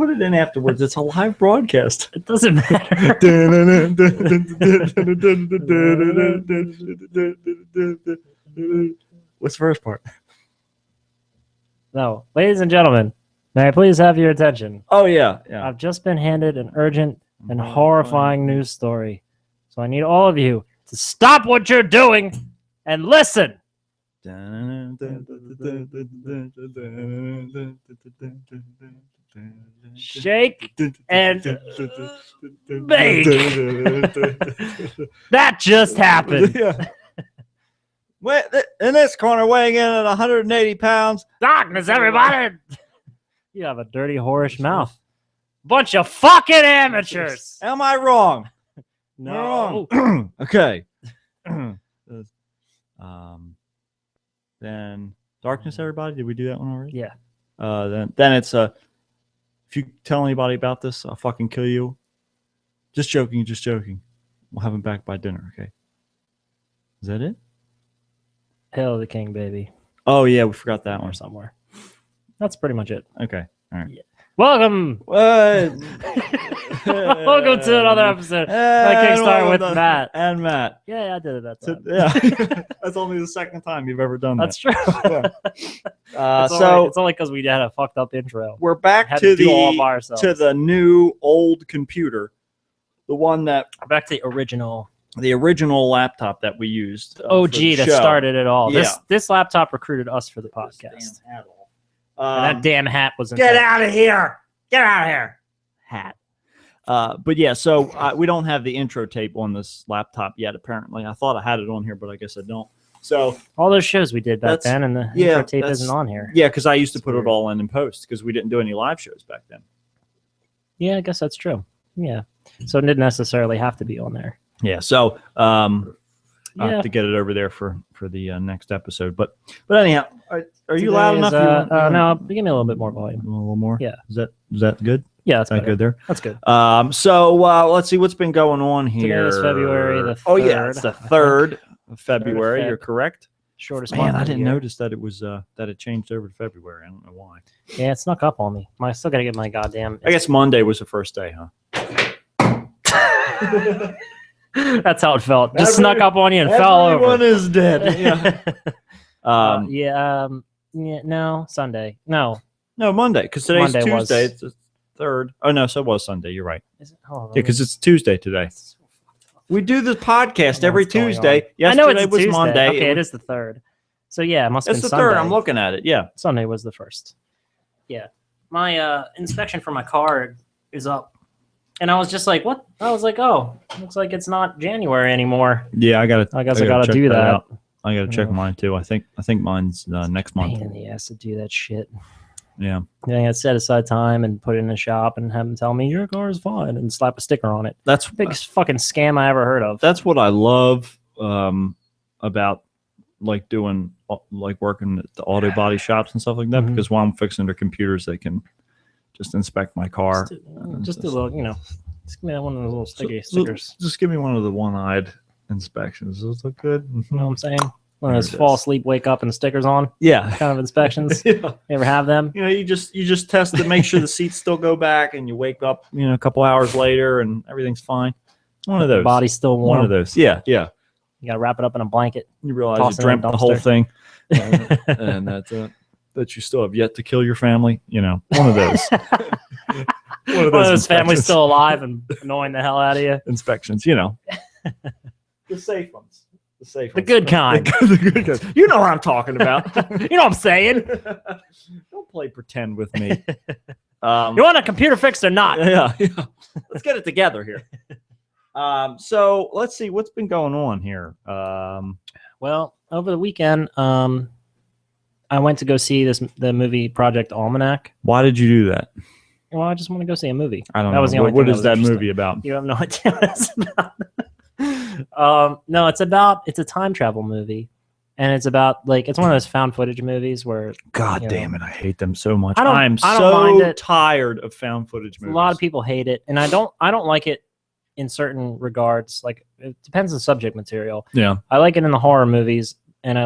put it in afterwards. It's a live broadcast. It doesn't matter. What's the first part? No, ladies and gentlemen, may I please have your attention? Oh, yeah. I've just been handed an urgent and horrifying news story. So I need all of you to stop what you're doing and listen. Shake and bake. That just happened. Yeah. In this corner, weighing in at 180 pounds. Darkness, everybody. You have a dirty, whorish mouth. Bunch of fucking amateurs. Am I wrong? No. Okay. Then darkness, everybody. Did we do that one already? Yeah. Then it's if you tell anybody about this, I'll fucking kill you. Just joking. Just joking. We'll have him back by dinner. Okay. Is that it? Hail to the King, baby. Oh yeah, we forgot that one Somewhere. That's pretty much it. Okay. All right. Yeah. Welcome. Welcome to another episode. I kickstart with Matt. And Matt. Yeah, I did it that time. Yeah. That's only the second time you've ever done that. That's true. Yeah. It's only because we had a fucked up intro. We're back to the new old computer, the one that back to the original laptop that we used. OG that started it all. Yeah. This laptop recruited us for the podcast. And that damn hat was. Get out of here! Get out of here! Hat. But yeah, so we don't have the intro tape on this laptop yet. Apparently, I thought I had it on here, but I guess I don't. So all those shows we did back then, and the intro tape isn't on here. Yeah, because I used to put it all in post because we didn't do any live shows back then. Yeah, I guess that's true. Yeah, so it didn't necessarily have to be on there. Yeah, so I have to get it over there for the next episode. But anyhow, are you loud enough? No, give me a little bit more volume. A little more. Yeah. Is that good? Yeah, that's good there. That's good. So let's see what's been going on here. Today is February the 3rd. Oh yeah, it's the 3rd of February. You're correct. Shortest month. Man, I didn't notice that it was that it changed over to February. I don't know why. Yeah, it snuck up on me. I still gotta get my goddamn. I guess Monday was the first day, huh? That's how it felt. Just snuck up on you and fell over. Everyone is dead. Yeah. No, Sunday. No, Monday. Because today's Monday Tuesday. It's the 3rd. Oh no, so it was Sunday. You're right. Is it? Hold on, Yeah, because it's Tuesday today. We do the podcast every Tuesday. Yesterday I know it's was Tuesday. Monday. Okay, it is the 3rd. So yeah, it must have been It's the Sunday. 3rd. I'm looking at it. Yeah. Sunday was the 1st. Yeah. My inspection for my car is up. And I was just like, what? I was like, oh, looks like it's not January anymore. Yeah, I guess I gotta do that. I gotta check mine too. I think mine's next month. Pain in the ass to do that shit. Yeah. I had set aside time and put it in the shop and have them tell me your car is fine and slap a sticker on it. That's the biggest fucking scam I ever heard of. That's what I love about like doing like working at the auto body shops and stuff like that. Because while I'm fixing their computers, they can just inspect my car. Just a little, just give me one of those little stickers. Just give me one of the one-eyed inspections. Does it look good? You know what I'm saying? One of those fall asleep, wake up, and stickers on. Yeah, kind of inspections. Yeah. You ever have them? You just test to make sure the seats still go back, and you wake up, a couple hours later, and everything's fine. One of those. Body's still warm. One of those. Yeah. You gotta wrap it up in a blanket. You realize you dreamt the whole thing, and that you still have yet to kill your family. One of those. One of those families still alive and annoying the hell out of you. Inspections, the safe ones. The good kind. The good kind. You know what I'm talking about. You know what I'm saying. Don't play pretend with me. You want a computer fixed or not? Yeah. Let's get it together here. So let's see what's been going on here. Well, over the weekend, I went to go see the movie Project Almanac. Why did you do that? Well, I just want to go see a movie. I don't know. What is that movie about? You have no idea what it's about. No, it's a time travel movie, and it's about it's one of those found footage movies where God damn it, I hate them so much. I'm so tired of found footage movies. A lot of people hate it, and I don't like it in certain regards. Like it depends on subject material. Yeah, I like it in the horror movies, and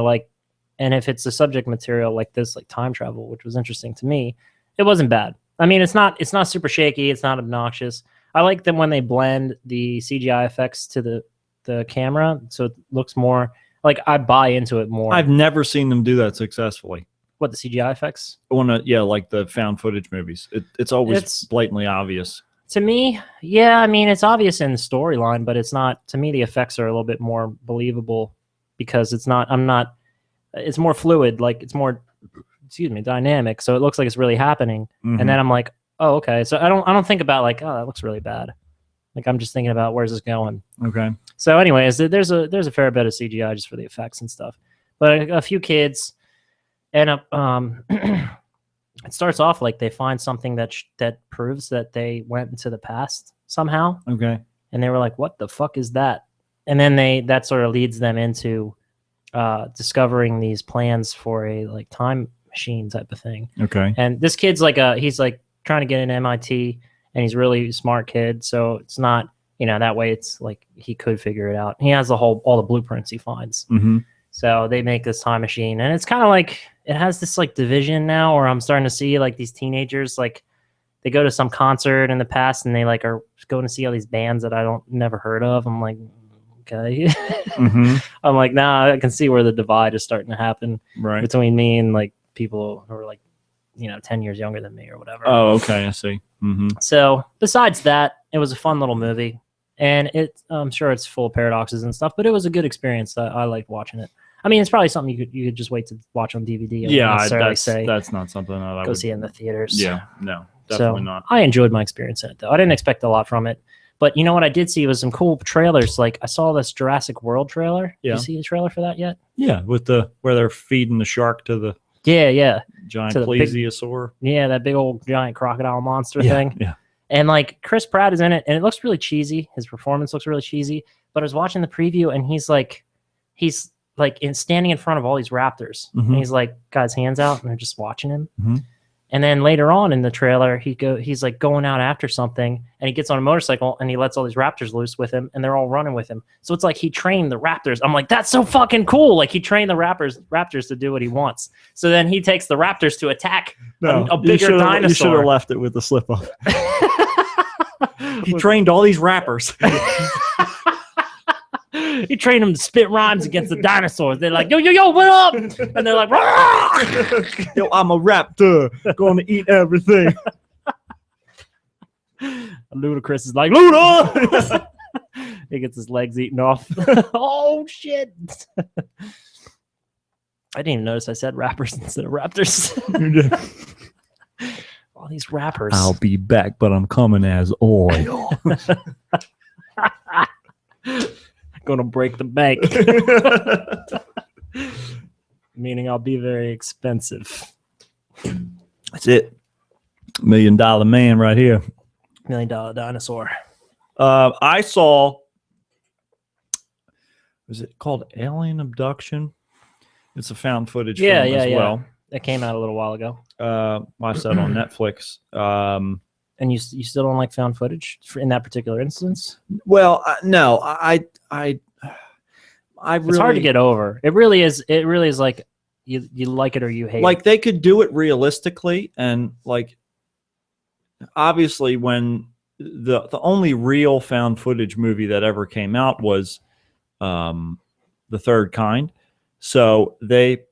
if it's a subject material like this, like time travel, which was interesting to me, it wasn't bad. I mean, it's not super shaky. It's not obnoxious. I like them when they blend the CGI effects to the camera, so it looks more like I buy into it more. I've never seen them do that successfully. What, the CGI effects? Like the found footage movies. It's always blatantly obvious. To me, yeah, I mean, it's obvious in the storyline, but it's not, to me, the effects are a little bit more believable because it's more fluid, like it's more, dynamic. So it looks like it's really happening. Mm-hmm. And then I'm like, oh, okay. So I don't think about like, oh, that looks really bad. Like I'm just thinking about where's this going. Okay. So anyways, there's a fair bit of CGI just for the effects and stuff, but a few kids end up, it starts off like they find something that proves that they went into the past somehow. Okay. And they were like, what the fuck is that? And then that sort of leads them into discovering these plans for a like time machine type of thing. Okay. And this kid's like he's like trying to get into MIT and he's really smart kid. So it's not, that way it's like he could figure it out. He has all the blueprints he finds. Mm-hmm. So they make this time machine and it's kind of like, it has this like division now where I'm starting to see like these teenagers, like they go to some concert in the past and they like are going to see all these bands that I never heard of. I'm like, okay. Mm-hmm. I'm like, nah, I can see where the divide is starting to happen between me and like people who are like, 10 years younger than me or whatever. Oh, okay. I see. Mm-hmm. So besides that, it was a fun little movie and I'm sure it's full of paradoxes and stuff, but it was a good experience. I liked watching it. I mean, it's probably something you could just wait to watch on DVD. That's not something that I would see in the theaters. Yeah, no, definitely not. I enjoyed my experience in it, though. I didn't expect a lot from it. But you know what I did see was some cool trailers. Like I saw this Jurassic World trailer. Yeah. Did you see the trailer for that yet? Yeah, with where they're feeding the shark to the giant plesiosaur. That big old giant crocodile monster thing. Yeah. And like Chris Pratt is in it, and it looks really cheesy. His performance looks really cheesy. But I was watching the preview, and he's standing in front of all these raptors, and he's like got his hands out, and they're just watching him. Mm-hmm. And then later on in the trailer, he's like going out after something, and he gets on a motorcycle, and he lets all these raptors loose with him, and they're all running with him. So it's like he trained the raptors. I'm like, that's so fucking cool! Like he trained the raptors to do what he wants. So then he takes the raptors to attack a bigger dinosaur. You should have left it with the slip up. He trained all these rappers. He trained them to spit rhymes against the dinosaurs. They're like, yo, what up? And they're like, yo, I'm a raptor, going to eat everything. Ludacris is like, Luda! He gets his legs eaten off. Oh, shit. I didn't even notice I said rappers instead of raptors. All these rappers. I'll be back, but I'm coming as oil. Gonna break the bank. Meaning I'll be very expensive. That's it. $1 million man right here. $1 million dinosaur. I saw, was it called Alien Abduction? It's a found footage film as well. It came out a little while ago. Watched that on Netflix. And you still don't like found footage in that particular instance? Well, no, I really, it's hard to get over. It really is like you like it or you hate it. Like they could do it realistically, and like obviously when the only real found footage movie that ever came out was The Third Kind. So they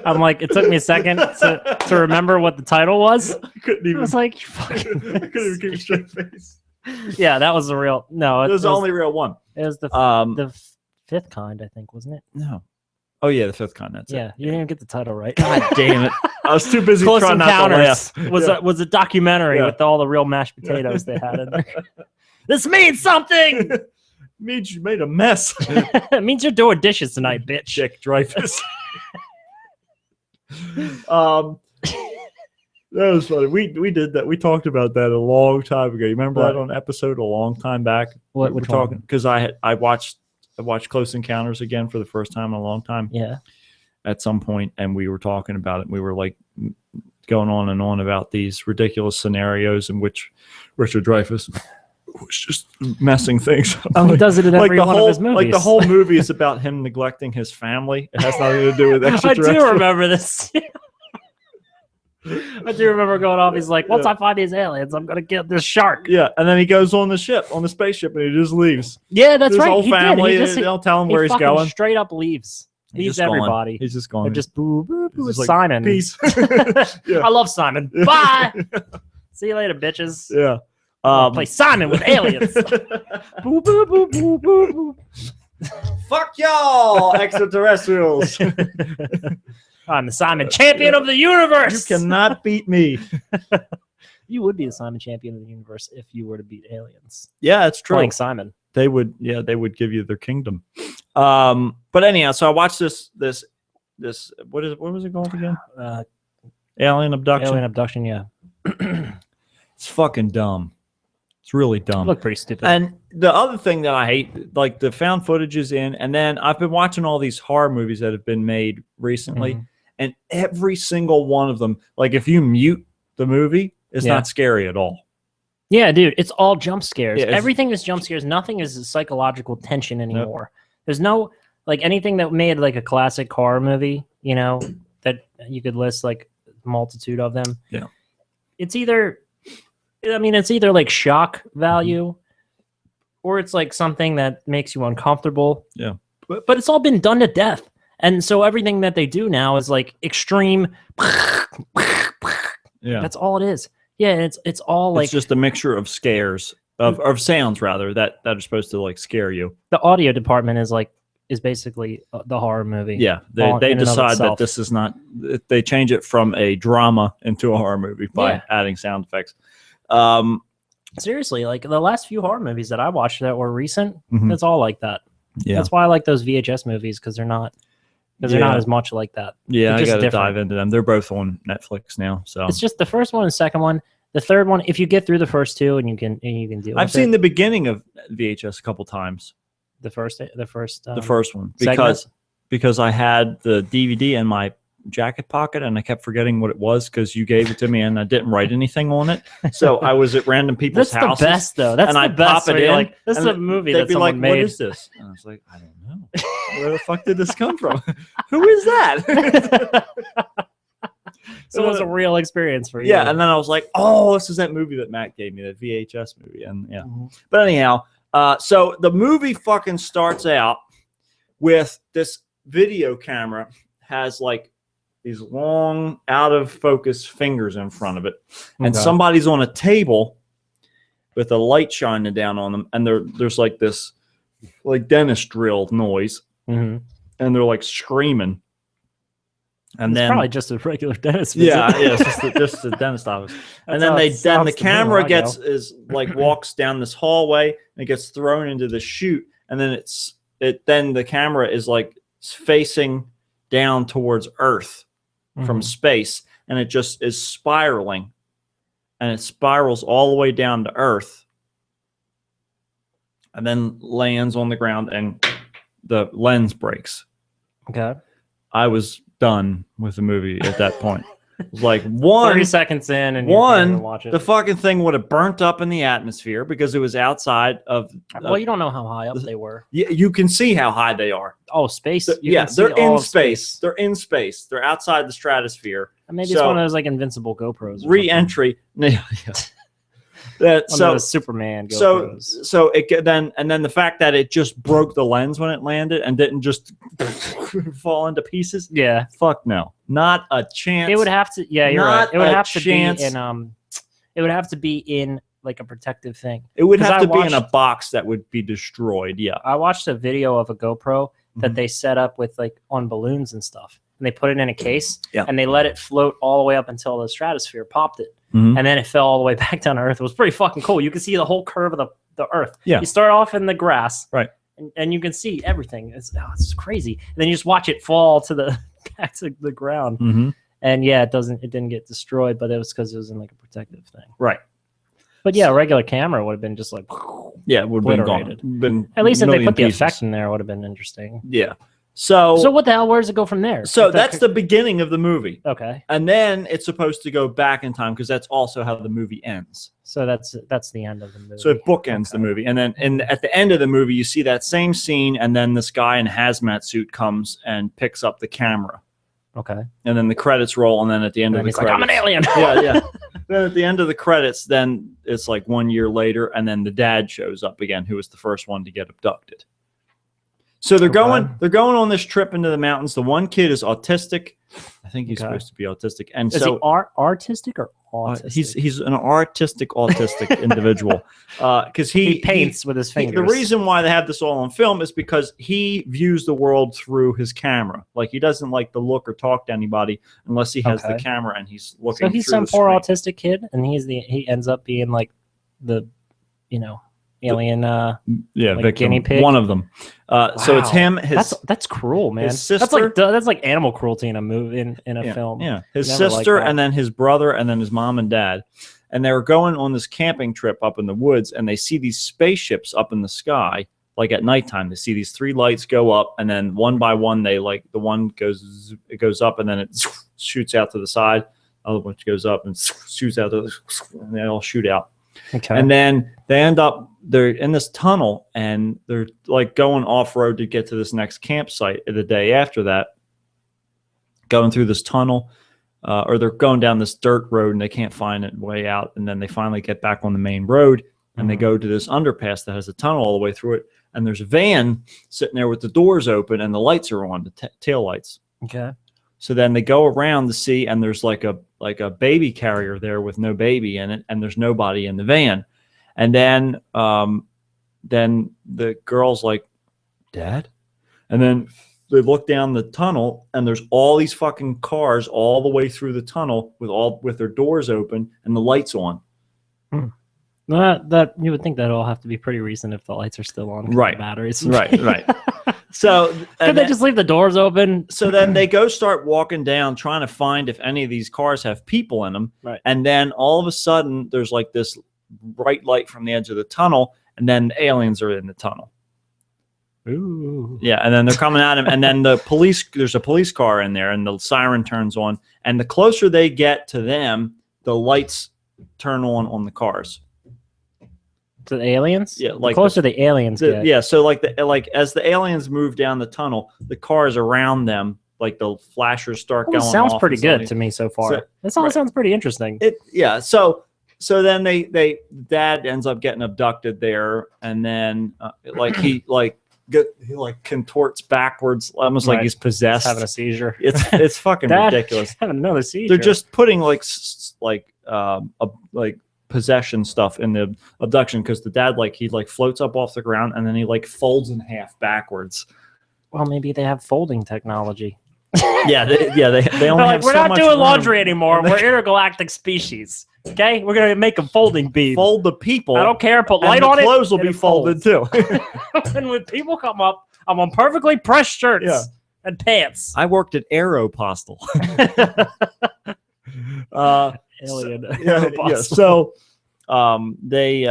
I'm like, it took me a second to remember what the title was. I couldn't even. I was like, you fucking. I couldn't even keep a straight face. Yeah, that was the real. No, it was the only real one. It was the Fifth Kind, I think, wasn't it? No. Oh yeah, The Fifth Kind. That's it. Yeah, you didn't even get the title right. God damn it! I was too busy Close trying Encounters not to laugh. Was a documentary with all the real mashed potatoes they had in there. This means something. It means you made a mess. It means you're doing dishes tonight, bitch. Dick Dreyfus. That was funny. We did that. We talked about that a long time ago. You remember that on episode a long time back? What we're talking because I watched Close Encounters again for the first time in a long time. Yeah. At some point, and we were talking about it. We were like going on and on about these ridiculous scenarios in which Richard Dreyfuss was just messing things up. He does it in every one of his movies. Like the whole movie is about him neglecting his family. It has nothing to do with extraterrestrial. I do remember this. I do remember going off. He's like, once I find these aliens, I'm gonna get this shark. Yeah, and then he goes on the spaceship, and he just leaves. Yeah, that's His right. whole He family, did. they don't tell him where he's fucking going. Straight up leaves. Leaves everybody. He's just gone. They're just boo boo boo. It's like, Simon. Peace. I love Simon. Bye. See you later, bitches. Yeah. Play Simon with aliens. Boo boo boo boo boo boo. Fuck y'all, extraterrestrials. I'm the Simon champion of the universe. You cannot beat me. You would be the Simon champion of the universe if you were to beat aliens. Yeah, it's true. Playing Simon. They would give you their kingdom. But anyhow, so I watched this what was it called again? Alien Abduction. Alien Abduction, yeah. It's fucking dumb. It's really dumb. Look pretty stupid. And the other thing that I hate, like the found footage is in, and then I've been watching all these horror movies that have been made recently, and every single one of them, like if you mute the movie, it's not scary at all. Yeah, dude, it's all jump scares. Yeah, everything is jump scares. Nothing is psychological tension anymore. There's no, like, anything that made like a classic horror movie, you know, that you could list like a multitude of them. Yeah. It's either like shock value or it's like something that makes you uncomfortable. Yeah. But it's all been done to death. And so everything that they do now is like extreme. Yeah. That's all it is. Yeah, it's all like, it's just a mixture of scares of sounds rather that are supposed to like scare you. the audio department is basically the horror movie. Yeah, in they and of decide that itself. this is not. They change it from a drama into a horror movie by Yeah. adding sound effects. Seriously, like the last few horror movies that I watched that were recent, Mhm. it's all like that. Yeah, That's why I like those VHS movies because they're not as much like that. yeah, They're I just got to different. dive into them. They're both on Netflix now. So It's just the first one and second one. The third one, if you get through the first two and you can deal I've with seen it, the beginning of VHS a couple times. the first The first one segment? because I had the DVD in my jacket pocket and I kept forgetting what it was because you gave it to me and I didn't write anything on it. So I was at random people's That's houses. the best though. That's and the I'd best. pop it where you're in, like, this is and a movie they'd that be someone like, made. "What is this?" And I was like, "I don't know. Where the fuck did this come from? Who is that?" So it was a real experience for you. Yeah, and then I was like, "Oh, this is that movie that Matt gave me, that VHS movie." And yeah, but anyhow, so the movie fucking starts out with this video camera has like these long, out of focus fingers in front of it, and somebody's on a table with a light shining down on them, and there's like this like dentist drill noise, and they're like screaming. And it's then probably just a regular dentist visit. yeah, it's just the dentist office. And then the camera walks down this hallway and it gets thrown into the chute, and then then the camera is like facing down towards Earth from space, and it just is spiraling, and it spirals all the way down to Earth, and then lands on the ground, and the lens breaks. Okay. I was done with the movie at that point. It was like 30 seconds in, and you're watch it. The fucking thing would have burnt up in the atmosphere because it was outside of. Well, you don't know how high up they were. Yeah, you can see how high they are. Oh, space. They're in space. They're in space. They're outside the stratosphere. And maybe it's one of those like invincible GoPros. Re-entry. Yeah. So Superman GoPros. So it then the fact that it just broke the lens when it landed and didn't just fall into pieces. Yeah. Fuck no. Not a chance. It would have to. Yeah, you're right. It would have to chance. be in. It would have to be in like a protective thing. It would have to be in a box that would be destroyed. Yeah. I watched a video of a GoPro that they set up with like on balloons and stuff, and they put it in a case, and they let it float all the way up until the stratosphere popped it. And then it fell all the way back down to Earth. It was pretty fucking cool. You can see the whole curve of the Earth. Yeah. You start off in the grass. Right. And you can see everything. It's crazy. And then you just watch it fall to the back to the ground. And yeah, it didn't get destroyed, but it was because it was in like a protective thing. Right. But yeah, a regular camera would have been just like it would have been gone. At least if they put the effect in there, it would have been interesting. Yeah. So what the hell? Where does it go from there? So that's the beginning of the movie. Okay. And then it's supposed to go back in time because that's also how the movie ends. So that's the end of the movie. So it bookends the movie. And then at the end of the movie, you see that same scene, and then this guy in a hazmat suit comes and picks up the camera Okay. And then the credits roll, and then at the end of the he's credits, like, I'm an alien. yeah. Then at the end of the credits, then it's like 1 year later, and then the dad shows up again, who was the first one to get abducted. So they're going on this trip into the mountains. The one kid is autistic. I think he's supposed to be autistic. And is so he artistic or autistic? He's an autistic individual because he paints with his fingers. The reason why they have this all on film is because he views the world through his camera. Like, he doesn't like to look or talk to anybody unless he has the camera and he's looking. So he's through some the poor screen. autistic kid, and he ends up being like the, alien like victim, guinea pig. One of them. So it's him. That's cruel, man. His sister. That's like animal cruelty in a movie in a film. Yeah, his sister, and then his brother, and then his mom and dad. And they were going on this camping trip up in the woods, and they see these spaceships up in the sky. Like at nighttime, they see these 3 lights go up, and then one by one, the one goes up, and then it shoots out to the side. The other one goes up and shoots out, and they all shoot out. Okay. And then they're in this tunnel, and they're like going off road to get to this next campsite the day after that, going through this tunnel, or they're going down this dirt road and they can't find a way out. And then they finally get back on the main road, and they go to this underpass that has a tunnel all the way through it. And there's a van sitting there with the doors open and the lights are on, the tail lights. Okay. So then they go around to see, and there's like a baby carrier there with no baby in it, and there's nobody in the van. And then the girl's like, Dad? And then they look down the tunnel, and there's all these fucking cars all the way through the tunnel with their doors open and the lights on. That you would think that all have to be pretty recent if the lights are still on. Right. The batteries. Right. So could they just leave the doors open? So then they go start walking down, trying to find if any of these cars have people in them. Right. And then all of a sudden, there's like this bright light from the edge of the tunnel, and then the aliens are in the tunnel. Ooh. Yeah, and then they're coming at him, and then there's a police car in there, and the siren turns on, and the closer they get to them, the lights turn on the cars. To the aliens? Yeah, like the closer the aliens get. Yeah, so like as the aliens move down the tunnel, the cars around them, like the flashers start going off. Sounds pretty good to me so far. So, this all sounds pretty interesting. So then they dad ends up getting abducted there, and then he contorts backwards, almost like he's possessed, having a seizure. It's fucking ridiculous. Having another seizure. They're just putting like possession stuff in the abduction, because the dad he floats up off the ground, and then he folds in half backwards. Well, maybe they have folding technology. They only have we're so not much doing room. Laundry anymore. We're intergalactic species. Okay, we're gonna make a folding bead. Fold the people. I don't care. Put light on it. Clothes will be folded too. And when people come up, I'm on perfectly pressed shirts and pants. I worked at Aeropostale. Alien. So they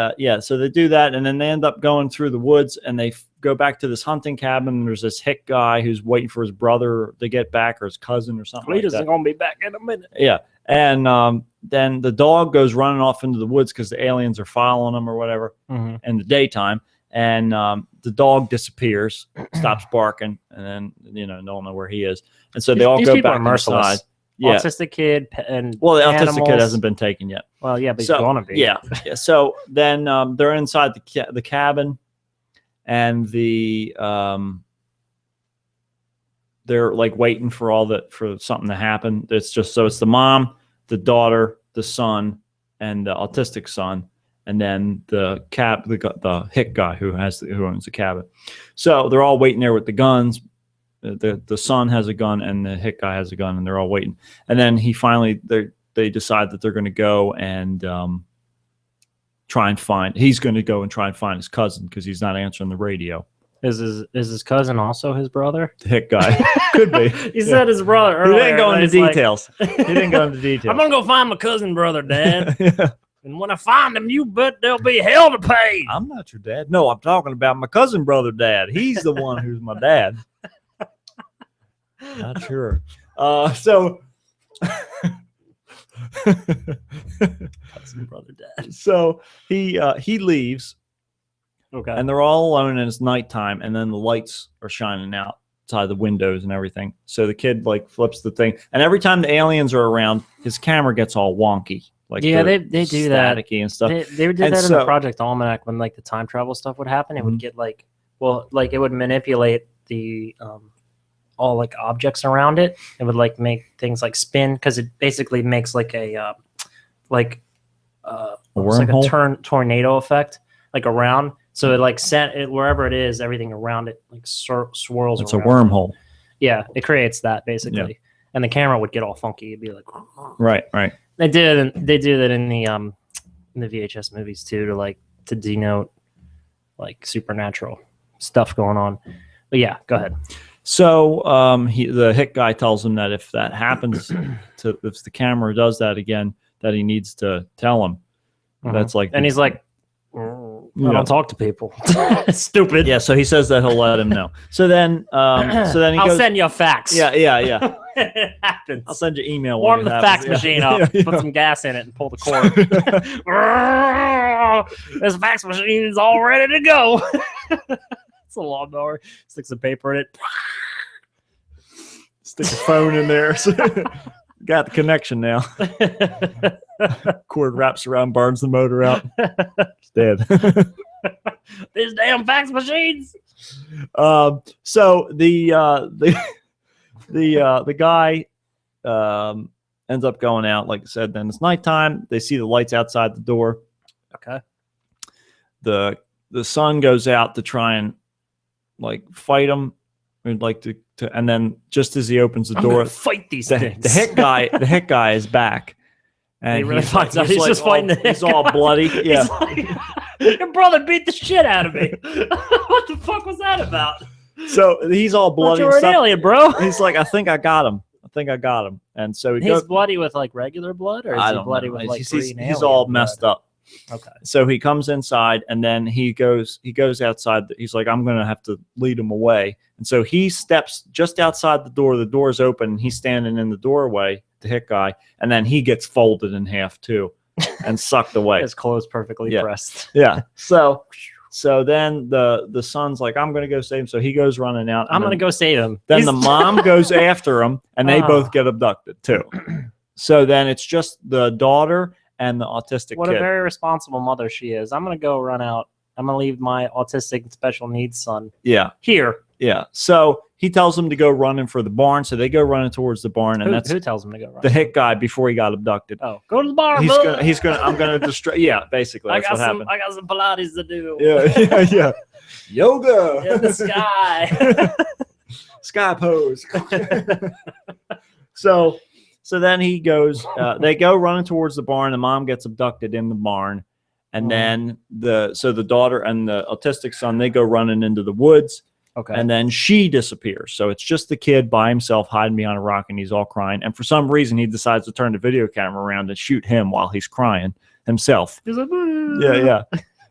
do that, and then they end up going through the woods, and they go back to this hunting cabin, and there's this hick guy who's waiting for his brother to get back, or his cousin or something. He isn't gonna be back in a minute. Yeah. And then the dog goes running off into the woods because the aliens are following him or whatever in the daytime. And the dog disappears, stops barking, and then don't know where he is. And so they all go back inside. Yeah. Autistic kid and the autistic kid hasn't been taken yet. Well, yeah, but he's gonna be. Yeah. So then they're inside the cabin, and they're waiting for something to happen. It's the mom, the daughter, the son, and the autistic son, and then the hick guy who owns the cabin. So they're all waiting there with the guns. The son has a gun, and the hick guy has a gun, and they're all waiting. And then they decide that they're going to go and he's going to go and try and find his cousin, because he's not answering the radio. Is his cousin also his brother? The hick guy. Could be. He said his brother earlier. He didn't go into details. He didn't go into details. I'm going to go find my cousin brother, Dad. And when I find him, you bet there'll be hell to pay. I'm not your dad. No, I'm talking about my cousin brother, Dad. He's the one who's my dad. Not sure. Cousin brother, Dad. So he leaves. Okay. And they're all alone, and it's nighttime, and then the lights are shining out, outside the windows and everything. So the kid like flips the thing, and every time the aliens are around, his camera gets all wonky. Like yeah, they do that and stuff. They did that in the Project Almanac when like the time travel stuff would happen. It would get like, well, like it would manipulate the all like objects around it. It would like make things like spin because it basically makes like a tornado effect like around. So it like sent it wherever it is, everything around it like swirls. It's a wormhole. Yeah, it creates that basically, and the camera would get all funky. It'd be like, right. They do that in the VHS movies too, to denote like supernatural stuff going on. But yeah, go ahead. So the hit guy tells him that if that happens, if the camera does that again, that he needs to tell him. That's like, and he's like, I don't talk to people. Stupid. Yeah. So he says that he'll let him know. So then I'll send you a fax. Yeah. It happens. I'll send you email. Warm the fax machine up. Put some gas in it and pull the cord. This fax machine is all ready to go. It's a lawnmower. Stick some paper in it. Stick a phone in there. Got the connection now. Cord wraps around, burns the motor out. It's dead. These damn fax machines. So the guy ends up going out, like I said. Then it's nighttime. They see the lights outside the door. Okay. The son goes out to try and like fight him. We'd like to, and then just as he opens the door, fight these things. The hit guy is back, and he really finds out he's just fighting the hit He's all bloody. Yeah, like, your brother beat the shit out of me. What the fuck was that about? So he's all bloody. You're an alien, bro. He's like, I think I got him. And so he's bloody with like regular blood, or is he bloody with like he's all messed blood? up. Okay. So he comes inside, and then he goes outside. He's like, I'm going to have to lead him away. And so he steps just outside the door. The door's open, and he's standing in the doorway, the hit guy, and then he gets folded in half too and sucked away. His clothes perfectly pressed. Yeah. So then the son's like, I'm going to go save him. So he goes running out. I'm going to go save him. Then the mom goes after him, and they both get abducted too. So then it's just the daughter and the autistic What kid. a very responsible mother she is. I'm going to go run out. I'm going to leave my autistic and special needs son here. Yeah. So he tells them to go running for the barn. So they go running towards the barn. And who tells him to go run? The hit guy before he got abducted. Oh, go to the barn. I'm going to destroy. Yeah, basically. That's what happened. I got some Pilates to do. Yeah. Yoga. In the sky. Sky pose. So then he goes, they go running towards the barn. The mom gets abducted in the barn. And then the daughter and the autistic son, they go running into the woods. Okay. And then she disappears. So it's just the kid by himself hiding behind a rock, and he's all crying. And for some reason, he decides to turn the video camera around and shoot him while he's crying himself. He's like,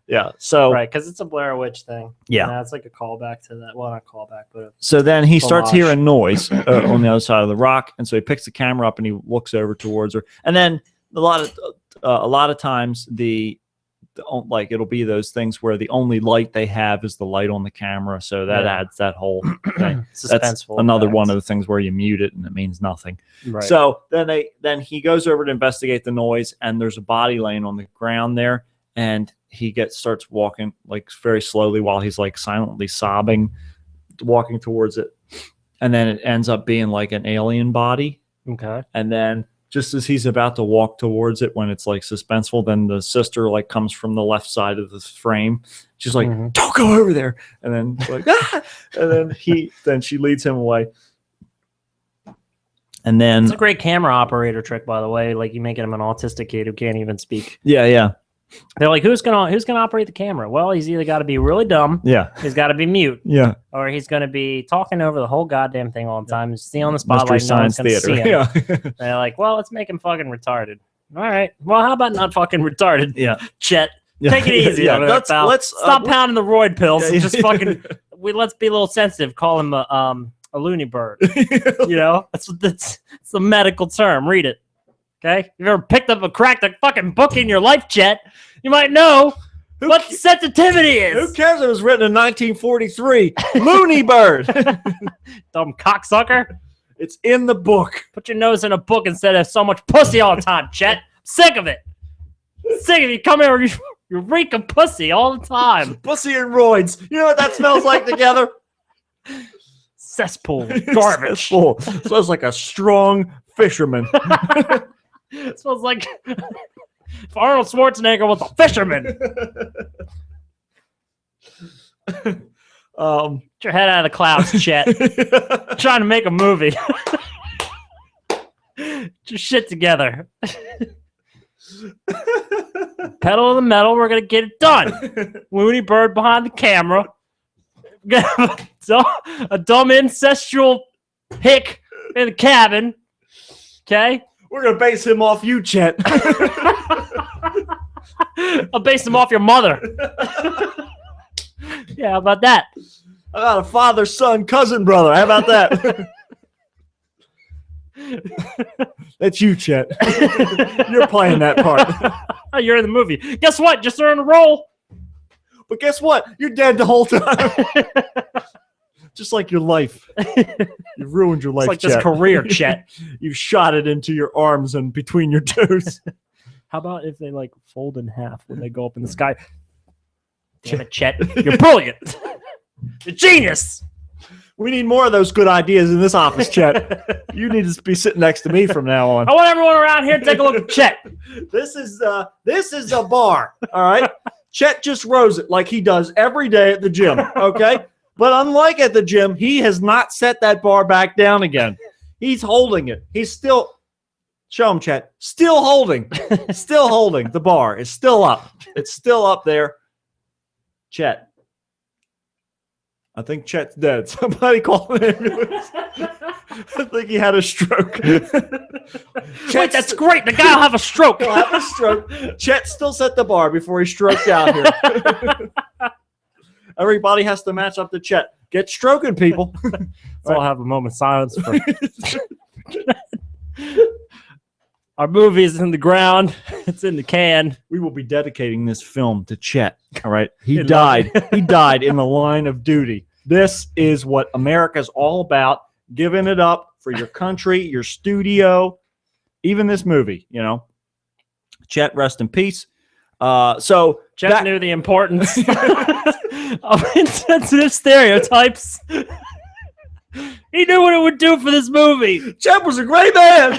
yeah. So right, because it's a Blair Witch thing. Yeah. It's like a callback to that. Well, not callback, but so then he starts hearing noise on the other side of the rock, and so he picks the camera up and he looks over towards her. And then a lot of times like it'll be those things where the only light they have is the light on the camera, so that adds that whole thing. That's another one of the things where you mute it and it means nothing. Right. So then he goes over to investigate the noise, and there's a body laying on the ground there, and he starts walking like very slowly while he's like silently sobbing, walking towards it, and then it ends up being like an alien body. Okay. And then just as he's about to walk towards it, when it's like suspenseful, then the sister like comes from the left side of the frame. She's like, "Don't go over there!" And then like, and then she leads him away. And then it's a great camera operator trick, by the way. Like you making him an autistic kid who can't even speak. Yeah. They're like, who's gonna operate the camera? Well, he's either got to be really dumb, he's got to be mute, or he's gonna be talking over the whole goddamn thing all the time. He's still on the spotlight, no one's gonna see him. Yeah. They're like, well, let's make him fucking retarded. All right. Well, how about not fucking retarded? Yeah. Take it easy. Let's stop pounding the roid pills and just fucking. Let's be a little sensitive. Call him a loony bird. You know, it's a medical term. Read it. Okay, you ever picked up cracked a fucking book in your life, Chet? You might know what sensitivity is. Who cares if it was written in 1943? Looney Bird. Dumb cocksucker. It's in the book. Put your nose in a book instead of so much pussy all the time, Chet. I'm sick of it. Sick of you. Come here, you reek of pussy all the time. Pussy and roids. You know what that smells like together? Cesspool. Garbage. Cesspool. Smells like a strong fisherman. It smells like if Arnold Schwarzenegger was a fisherman. Get your head out of the clouds, Chet. I'm trying to make a movie. Get your shit together. Pedal to the metal, we're gonna get it done. Looney Bird behind the camera. A dumb incestual hick in the cabin. Okay? We're gonna base him off you, Chet. I'll base him off your mother. Yeah, how about that? I got a father, son, cousin, brother. How about that? That's you, Chet. You're playing that part. You're in the movie. Guess what? Just earned a role. But guess what? You're dead the whole time. Just like your life. You've ruined your life, It's like Chet. this career, Chet. You've shot it into your arms and between your toes. How about if they like fold in half when they go up in the sky? Damn it, Chet. You're brilliant. You're genius. We need more of those good ideas in this office, Chet. You need to be sitting next to me from now on. I want everyone around here to take a look at Chet. This is a bar, all right? Chet just rose it like he does every day at the gym, okay? But unlike at the gym, he has not set that bar back down again. He's holding it. He's still, show him, Chet, still holding. Still holding. The bar is still up. It's still up there. Chet. I think Chet's dead. Somebody call an ambulance. I think he had a stroke. Wait, that's great. The guy will have a stroke. He'll have a stroke. Chet still set the bar before he stroked out here. Everybody has to match up to Chet. Get stroking, people. So I'll have a moment of silence for our movie is in the ground. It's in the can. We will be dedicating this film to Chet. All right. He died. He died in the line of duty. This is what America's all about. Giving it up for your country, your studio, even this movie, you know. Chet, rest in peace. So Chet knew the importance of insensitive stereotypes. He knew what it would do for this movie. Chet was a great man.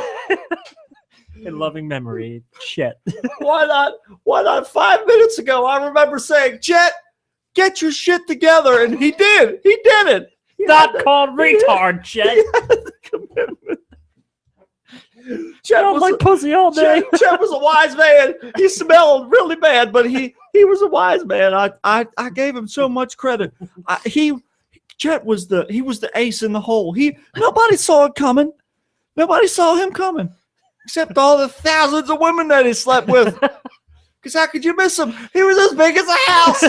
In loving memory, Chet. Why not 5 minutes ago, I remember saying, Chet, get your shit together. And he did. He did it. Not called retard, Chet. Chet was like pussy all day. Chet was a wise man. He smelled really bad, but he was a wise man. I gave him so much credit. Chet was the ace in the hole. Nobody saw it coming. Nobody saw him coming. Except all the thousands of women that he slept with. Because how could you miss him? He was as big as a house.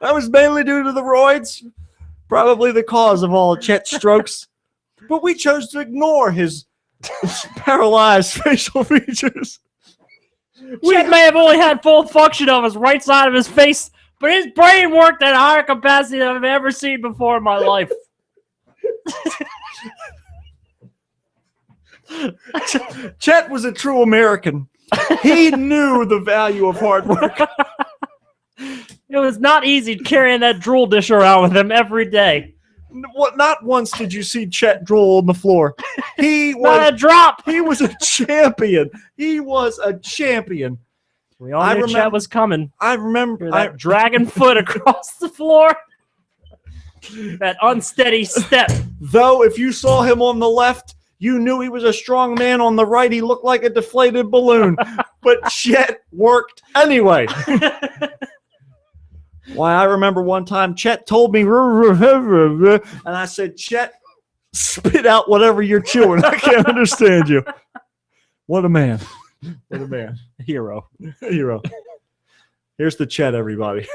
That was mainly due to the roids. Probably the cause of all Chet's strokes. But we chose to ignore his paralyzed facial features. Chet may have only had full function of his right side of his face, but his brain worked at a higher capacity than I've ever seen before in my life. Chet was a true American. He knew the value of hard work. It was not easy carrying that drool dish around with him every day. Not once did you see Chet drool on the floor. He was not a drop. He was a champion. He was a champion. We all knew Chet was coming. I remember that dragging foot across the floor. That unsteady step. Though if you saw him on the left, you knew he was a strong man. On the right, he looked like a deflated balloon. But Chet worked anyway. Why, I remember one time Chet told me, and I said, Chet, spit out whatever you're chewing. I can't understand you. What a man. What a man. Hero. Hero. Here's the Chet, everybody.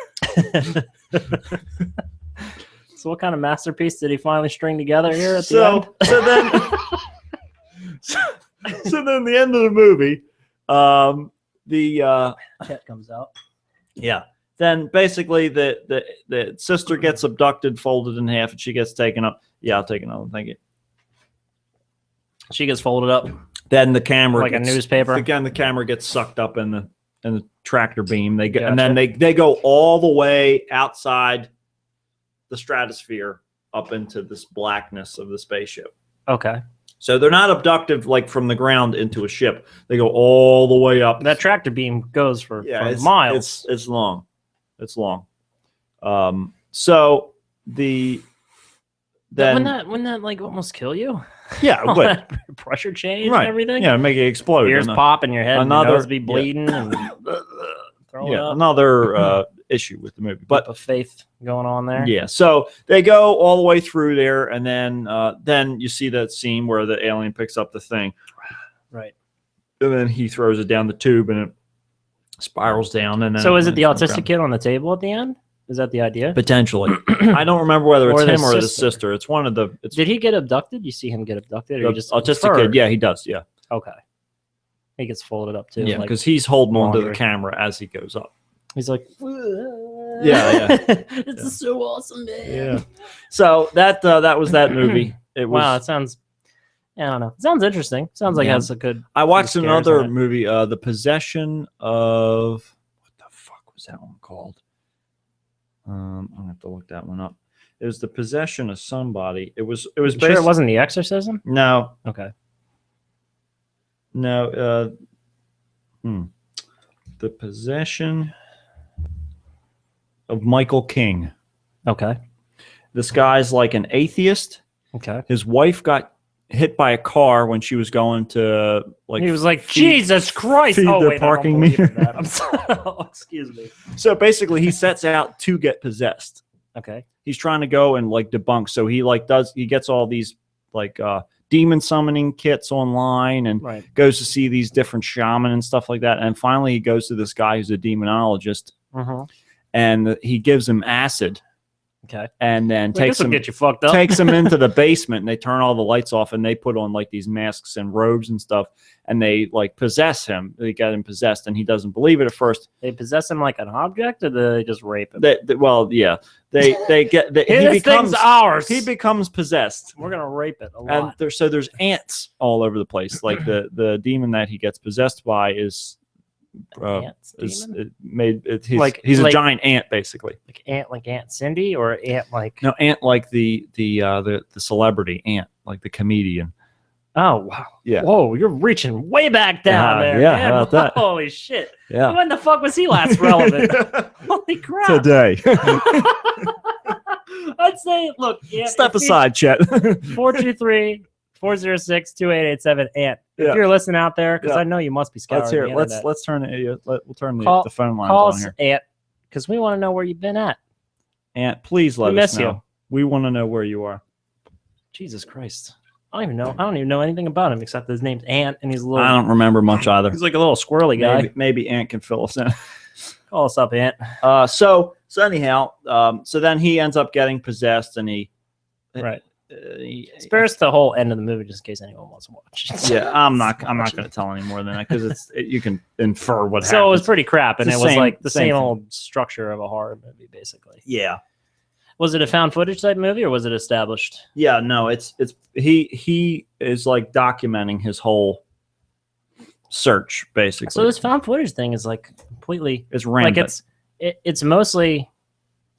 So what kind of masterpiece did he finally string together here at the end? So then the end of the movie, Chet comes out. Yeah. Then basically the sister gets abducted, folded in half, and she gets taken up. Yeah, I'll take another. Thank you. She gets folded up Then the camera like a newspaper. Again, the camera gets sucked up in the tractor beam. They get, Gotcha. and then they go all the way outside the stratosphere up into this blackness of the spaceship. Okay. So they're not abducted like from the ground into a ship. They go all the way up. That tractor beam goes for it's, miles. It's long. It's long. So then wouldn't that like almost kill you? Yeah, it would. Pressure change Right. and everything. Yeah, make it explode. Ears pop in your head. And your nose be bleeding and throwing up. Another issue with the movie, but of faith going on there. Yeah, so they go all the way through there, and then you see that scene where the alien picks up the thing, right, and then he throws it down the tube, and it spirals down. And then so is it the autistic kid on the table at the end? Is that the idea? Potentially. I don't remember whether it's him or the sister. It's one of the. Did he get abducted? You see him get abducted, or just autistic kid? Yeah, he does. Yeah. Okay. He gets folded up too. Yeah, because he's holding on to the camera as he goes up. He's like, yeah. It's so awesome, man. Yeah. So that was that movie. It was. Wow, it sounds. I don't know. It sounds interesting. Sounds like it has a good. I watched another movie, The Possession of. What the fuck was that one called? I'm gonna have to look that one up. It was The Possession of somebody. It was. Sure, it wasn't The Exorcism. No. Okay. No. The Possession of Michael King. Okay. This guy's like an atheist. Okay. His wife got hit by a car when she was going to like. He was like, Jesus Christ! Oh wait, parking meter. I'm sorry. Excuse me. So basically, he sets out to get possessed. Okay. He's trying to go and like debunk. So he gets all these like demon summoning kits online and goes to see these different shaman and stuff like that. And finally, he goes to this guy who's a demonologist, and he gives him acid. Okay. And then takes him, get you fucked up. takes him into the basement, and they turn all the lights off, and they put on like these masks and robes and stuff, and they like possess him. They get him possessed, and he doesn't believe it at first. They possess him like an object, or they just rape him? Well, yeah, they get he becomes ours. He becomes possessed. We're gonna rape it a lot. And there's ants all over the place. Like the demon that he gets possessed by is. He's a giant ant, basically. Like Aunt Cindy, or ant like ant like the celebrity ant, like the comedian. Oh wow! Yeah. Whoa, you're reaching way back down there. Yeah, man. how about that? Holy shit! Yeah. When the fuck was he last relevant? Holy crap! Today. I'd say, look. Step aside, Chet. 423-406-2887. Ant. If you're listening out there, because I know you must be scouring. Let's hear it. Let's turn it. We'll turn the phone lines on here. Ant, because we want to know where you've been at. Ant, please let us know. You. We want to know where you are. Jesus Christ. I don't even know anything about him except his name's Ant, and he's a little. I don't remember much either. He's like a little squirrely guy. Maybe Ant can fill us in. Call us up, Ant. So anyhow, so then he ends up getting possessed, and he spares the whole end of the movie just in case anyone wants to watch. Yeah, I'm not going to tell any more than that because you can infer what happened. So it was pretty crap, and it was like the same old structure of a horror movie, basically. Yeah. Was it a found footage type movie, or was it established? Yeah, no, he is like documenting his whole search, basically. So this found footage thing is like completely. It's rampant. Like it's mostly.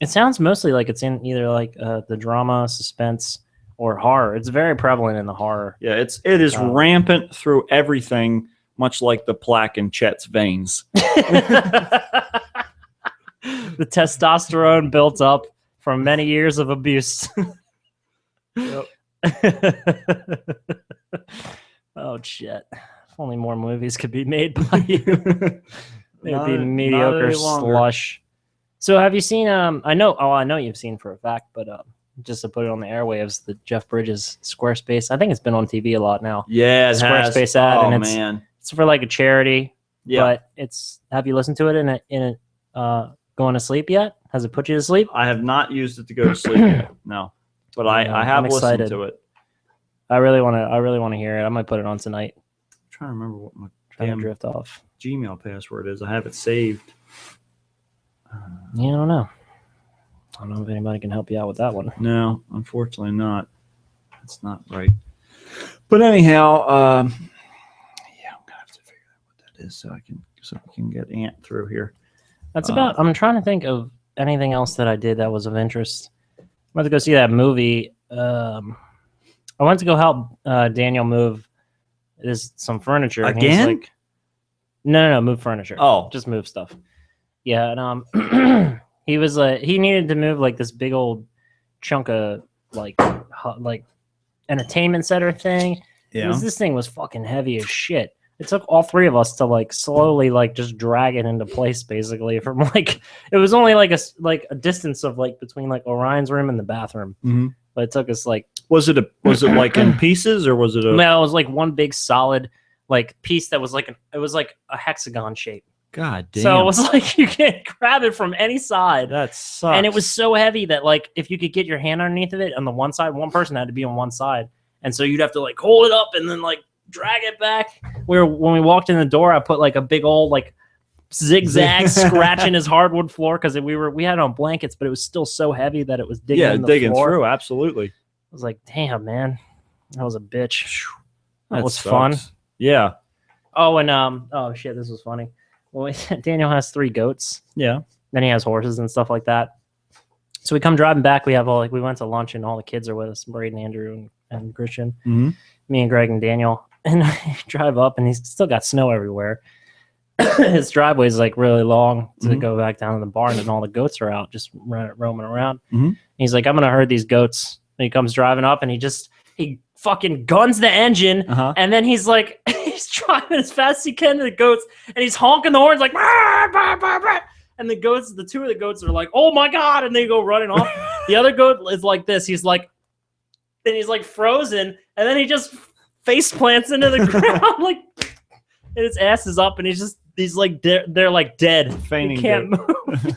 It sounds mostly like it's in either like the drama, suspense, or horror. It's very prevalent in the horror. Yeah, it is rampant through everything, much like the plaque in Chet's veins. The testosterone built up from many years of abuse. Oh shit! If only more movies could be made by you. It'd be mediocre slush. So have you seen? I know you've seen for a fact, but just to put it on the airwaves, the Jeff Bridges Squarespace. I think it's been on TV a lot now. Yeah, Squarespace ad, and it's for like a charity. Yeah, but it's. Have you listened to it in a going to sleep yet? Has it put you to sleep? I have not used it to go to sleep yet. No, but I have listened to it. I really want to hear it. I might put it on tonight. I'm trying to remember what my trying to drift off Gmail password is. I have it saved. Yeah, I don't know. I don't know if anybody can help you out with that one. No, unfortunately not. That's not right. But anyhow, yeah, I'm gonna have to figure out what that is so we can get Ant through here. That's about. I'm trying to think of anything else that I did that was of interest. I went to go see that movie. I went to go help Daniel move some furniture. And he was Again? like, no, move furniture. Oh. Just move stuff. Yeah, and he was he needed to move like this big old chunk of like entertainment center thing. Yeah. This thing was fucking heavy as shit. It took all three of us to like slowly like just drag it into place, basically. From like it was only like a distance of like between like Orion's room and the bathroom, but it took us like. Was it like in pieces or was it a? No, it was like one big solid like piece that was like it was like a hexagon shape. God damn. So it was like you can't grab it from any side. That sucks. And it was so heavy that like if you could get your hand underneath of it on the one side, one person had to be on one side, and so you'd have to like hold it up and then like drag it back. When we walked in the door, I put like a big old like zigzag scratch in his hardwood floor because we had it on blankets, but it was still so heavy that it was digging floor. Through. Absolutely. I was like, damn, man, that was a bitch. That was sucks. fun. Yeah. Oh, and oh shit, this was funny. Well, Daniel has 3 goats. Yeah. Then he has horses and stuff like that. So we come driving back. We have we went to lunch and all the kids are with us, Braden, Andrew, and Christian. Mm-hmm. Me and Greg and Daniel. And I drive up and he's still got snow everywhere. His driveway is like really long to go back down to the barn and all the goats are out just roaming around. Mm-hmm. He's like, I'm going to herd these goats. And he comes driving up and he fucking guns the engine. And then he's like, he's driving as fast as he can to the goats and he's honking the horns like, bah, bah, bah, bah. And the 2 of the goats are like, oh my God. And they go running off. The other goat is like this. He's like frozen. And then he just face plants into the ground. Like, and his ass is up and he's like, they're like dead. Fainting. He can't move.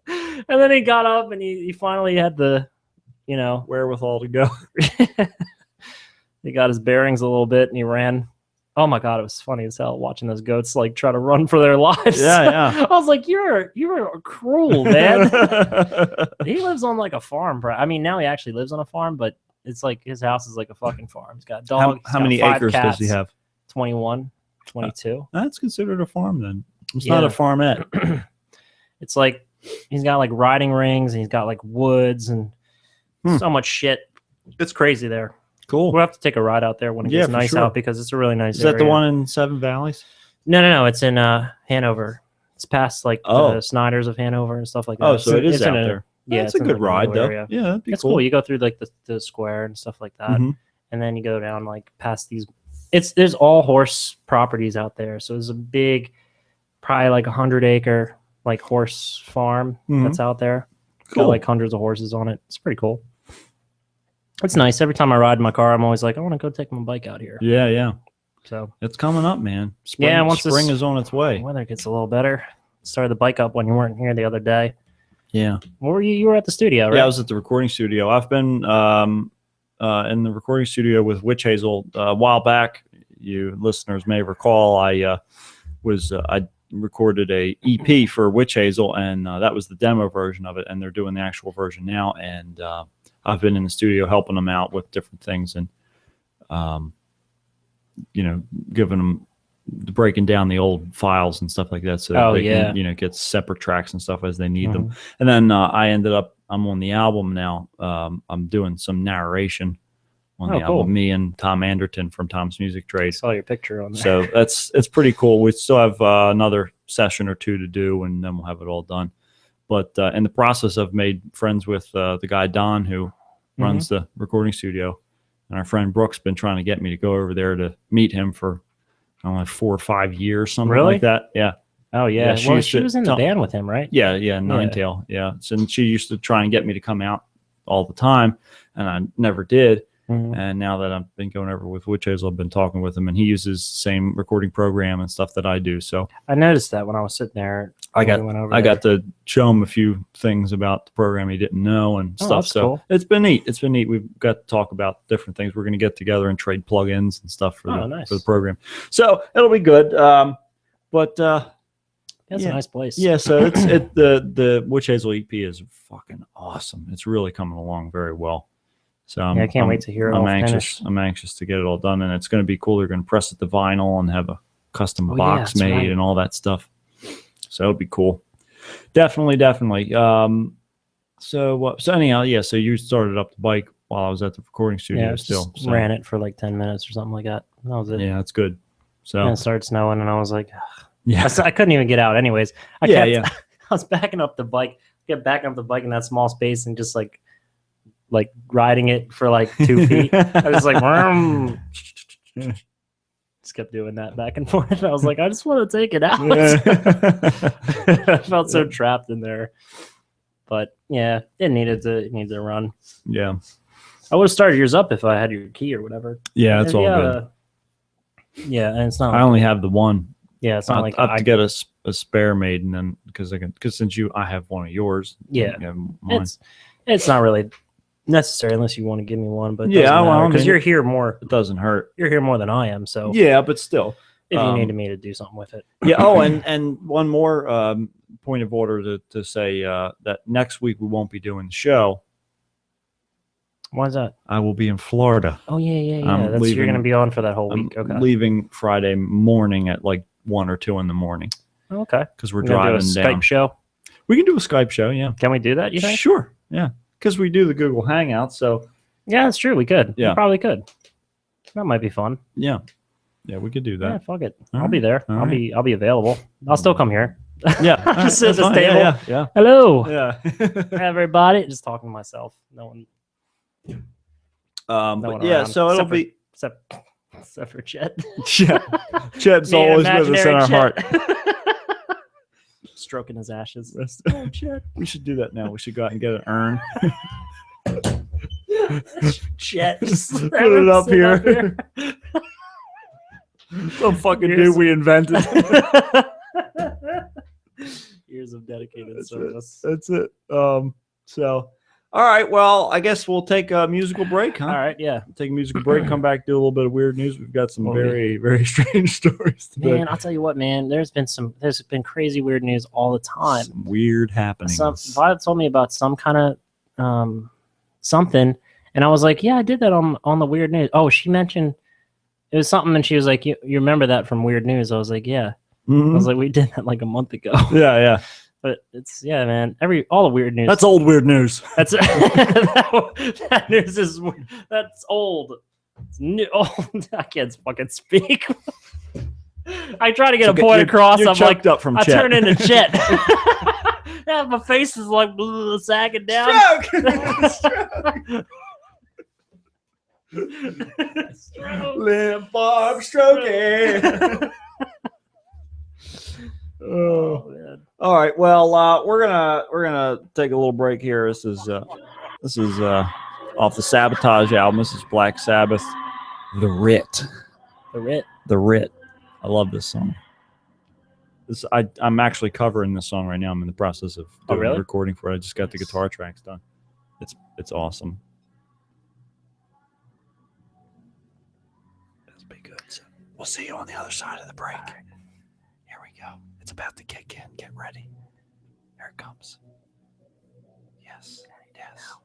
And then he got up and he finally had the, wherewithal to go. He got his bearings a little bit and he ran. Oh my God, it was funny as hell watching those goats like try to run for their lives. Yeah. I was like, you're cruel, man. He lives on like a farm. I mean, now he actually lives on a farm, but it's like his house is like a fucking farm. He's got dogs. How many acres does he have? 21, 22. That's considered a farm then. It's not a farmette. It's like he's got like riding rings and he's got like woods and so much shit. It's crazy there. Cool. We'll have to take a ride out there when it gets nice out because it's a really nice area. Is that the one in Seven Valleys? No. It's in Hanover. It's past like the Snyders of Hanover and stuff like that. Oh, so it is out there. Yeah, it's a good ride though. Area. Yeah, that'd be it's cool. You go through like the square and stuff like that, and then you go down like past these. There's all horse properties out there. So there's a big, probably like 100-acre like horse farm that's out there. Cool. Got like hundreds of horses on it. It's pretty cool. It's nice. Every time I ride in my car, I'm always like, I want to go take my bike out here. Yeah. So it's coming up, man. Spring is on its way. Weather gets a little better. Started the bike up when you weren't here the other day. Yeah. Where were you? You were at the studio, right? Yeah, I was at the recording studio. I've been in the recording studio with Witch Hazel a while back. You listeners may recall I recorded a EP for Witch Hazel, and that was the demo version of it, and they're doing the actual version now. And I've been in the studio helping them out with different things and, giving them, breaking down the old files and stuff like that. So they can, get separate tracks and stuff as they need them. And then I'm on the album now. I'm doing some narration on the album, me and Tom Anderton from Tom's Music Trade. I saw your picture on there. So it's pretty cool. We still have another session or 2 to do, and then we'll have it all done. But in the process, I've made friends with the guy Don who runs the recording studio, and our friend Brooke's been trying to get me to go over there to meet him for I don't know, like 4 or 5 years, something like that. Yeah. Oh yeah. She was in the band with him, right? Yeah. Ninetail. Yeah. So she used to try and get me to come out all the time, and I never did. And now that I've been going over with Witch Hazel, I've been talking with him, and he uses the same recording program and stuff that I do. So I noticed that when I was sitting there. I got to show him a few things about the program he didn't know and stuff. So cool. It's been neat. We've got to talk about different things. We're going to get together and trade plugins and stuff for the program. So it'll be good. But That's a nice place. Yeah, so it's the Witch Hazel EP is fucking awesome. It's really coming along very well. So I can't wait to hear it all finished. I'm anxious to get it all done, and it's going to be cool. They're going to press it to vinyl and have a custom box made and all that stuff. So it'll be cool. Definitely. So anyhow, yeah. So you started up the bike while I was at the recording studio. Still ran it for like 10 minutes or something like that. That was it. Yeah, that's good. So and it started snowing, and I was like, ugh. Yeah, I couldn't even get out. Anyways, I was backing up the bike, in that small space, and just like riding it for like 2 feet. I was like, vroom. Just kept doing that back and forth. I was like, I just want to take it out. I felt so trapped in there, but yeah, it needed to run. Yeah, I would have started yours up if I had your key or whatever. Yeah, it's all good. Yeah, and it's not. I only have the one. Yeah, it's not like I have to get a spare made, and then because since I have one of yours. Yeah, it's not really necessary unless you want to give me one. But yeah, because you're here more. It doesn't hurt. You're here more than I am, so yeah, but still, if you needed me to do something with it. Yeah. Oh, and one more point of order to say that next week we won't be doing the show. Why is that? I will be in Florida. Oh yeah. You're going to be on for that whole week. Okay. Leaving Friday morning at like 1 or 2 in the morning. Okay. Because we're driving do a down. Skype show. We can do a Skype show. Yeah. Can we do that? You think? Sure. Yeah. Because we do the Google Hangout. So. Yeah, that's true. We could. Yeah. We probably could. That might be fun. Yeah. Yeah, we could do that. Yeah, fuck it. I'll be there. I'll be available. I'll still come here. Yeah. Just sit at this table. Yeah. Hello. Yeah. Everybody. Just talking to myself. No one. But yeah, so it'll be except for Chet. Chet's always with us in our heart. Stroking his ashes. Oh, Chet. We should do that now. We should go out and get an urn. Chet, put it up here. Some fucking dude we invented. Years of dedicated service. That's it. So. All right, well, I guess we'll take a musical break, huh? All right, yeah. We'll take a musical break, come back, do a little bit of weird news. We've got some very, very strange stories today. Man, I'll tell you what, man. There's been crazy weird news all the time. Some weird happenings. Violet told me about some kind of something, and I was like, yeah, I did that on the weird news. Oh, she mentioned it was something, and she was like, you remember that from weird news? I was like, yeah. Mm-hmm. I was like, we did that like a month ago. Yeah. But it's man. All the weird news. That's old weird news. That's that news is that's old. It's new. Old. I can't fucking speak. I try to get a point across. You're I'm like, up from I Chet. turn into Chet. Yeah, my face is like sagging down. Limp Bob stroking. Oh man! All right. Well, we're gonna take a little break here. This is off the Sabotage album. This is Black Sabbath, The Writ. The Writ. I love this song. I'm actually covering this song right now. I'm in the process of doing a recording for it. I just got the guitar tracks done. It's awesome. That's be good. So we'll see you on the other side of the break. Here we go. It's about to kick in. Get ready. Here it comes. Yes. Yes.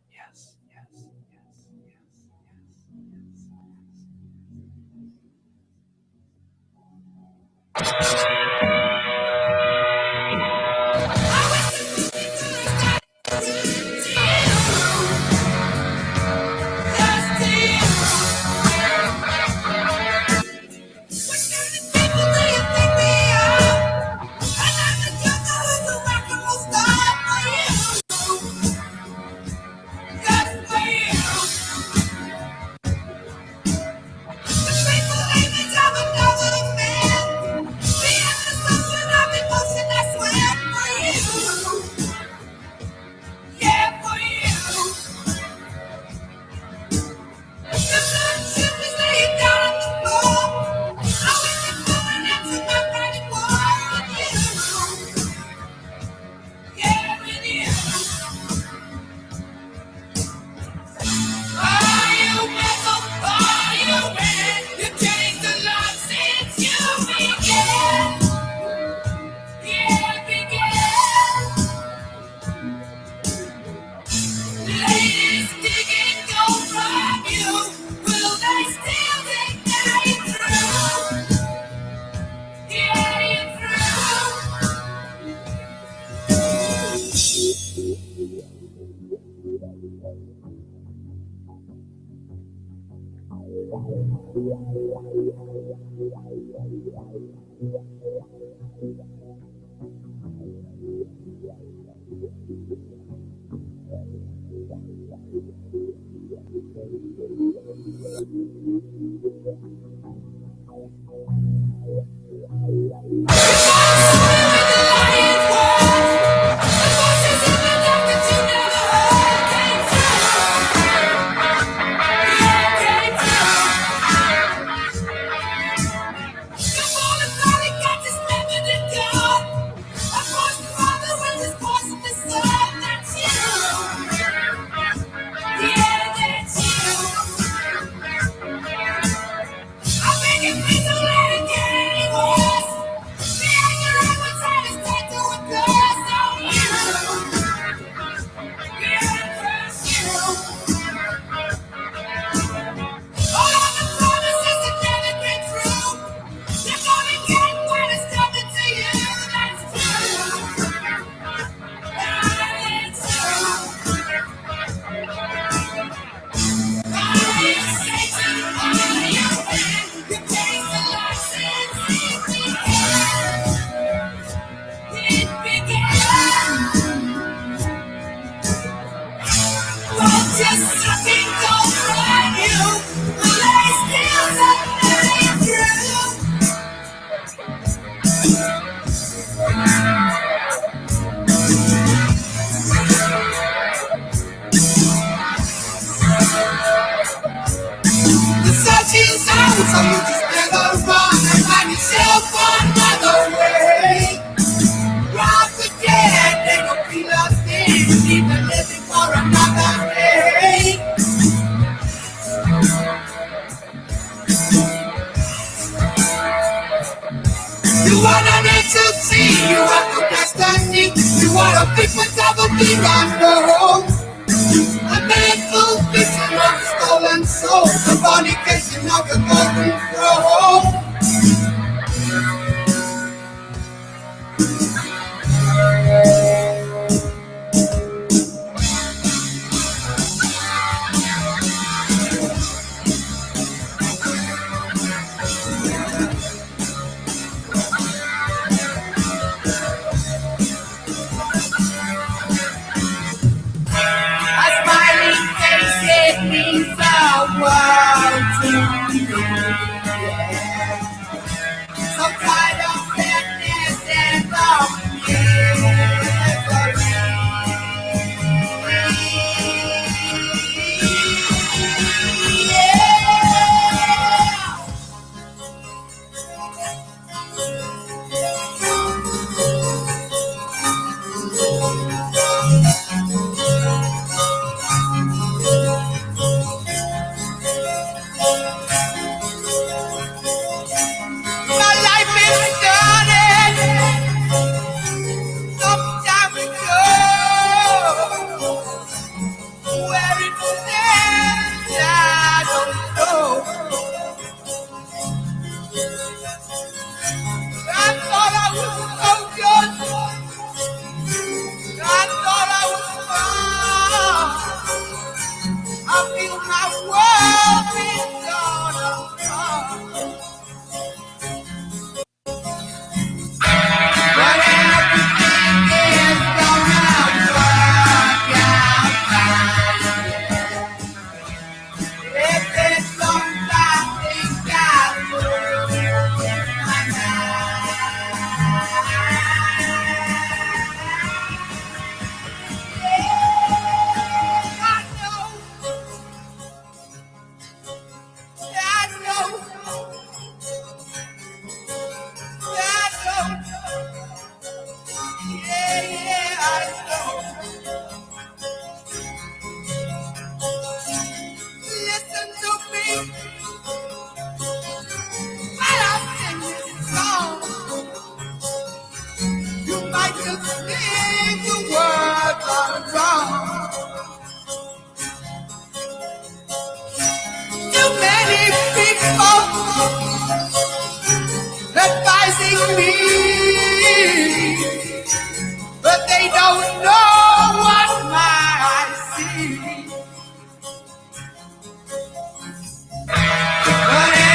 But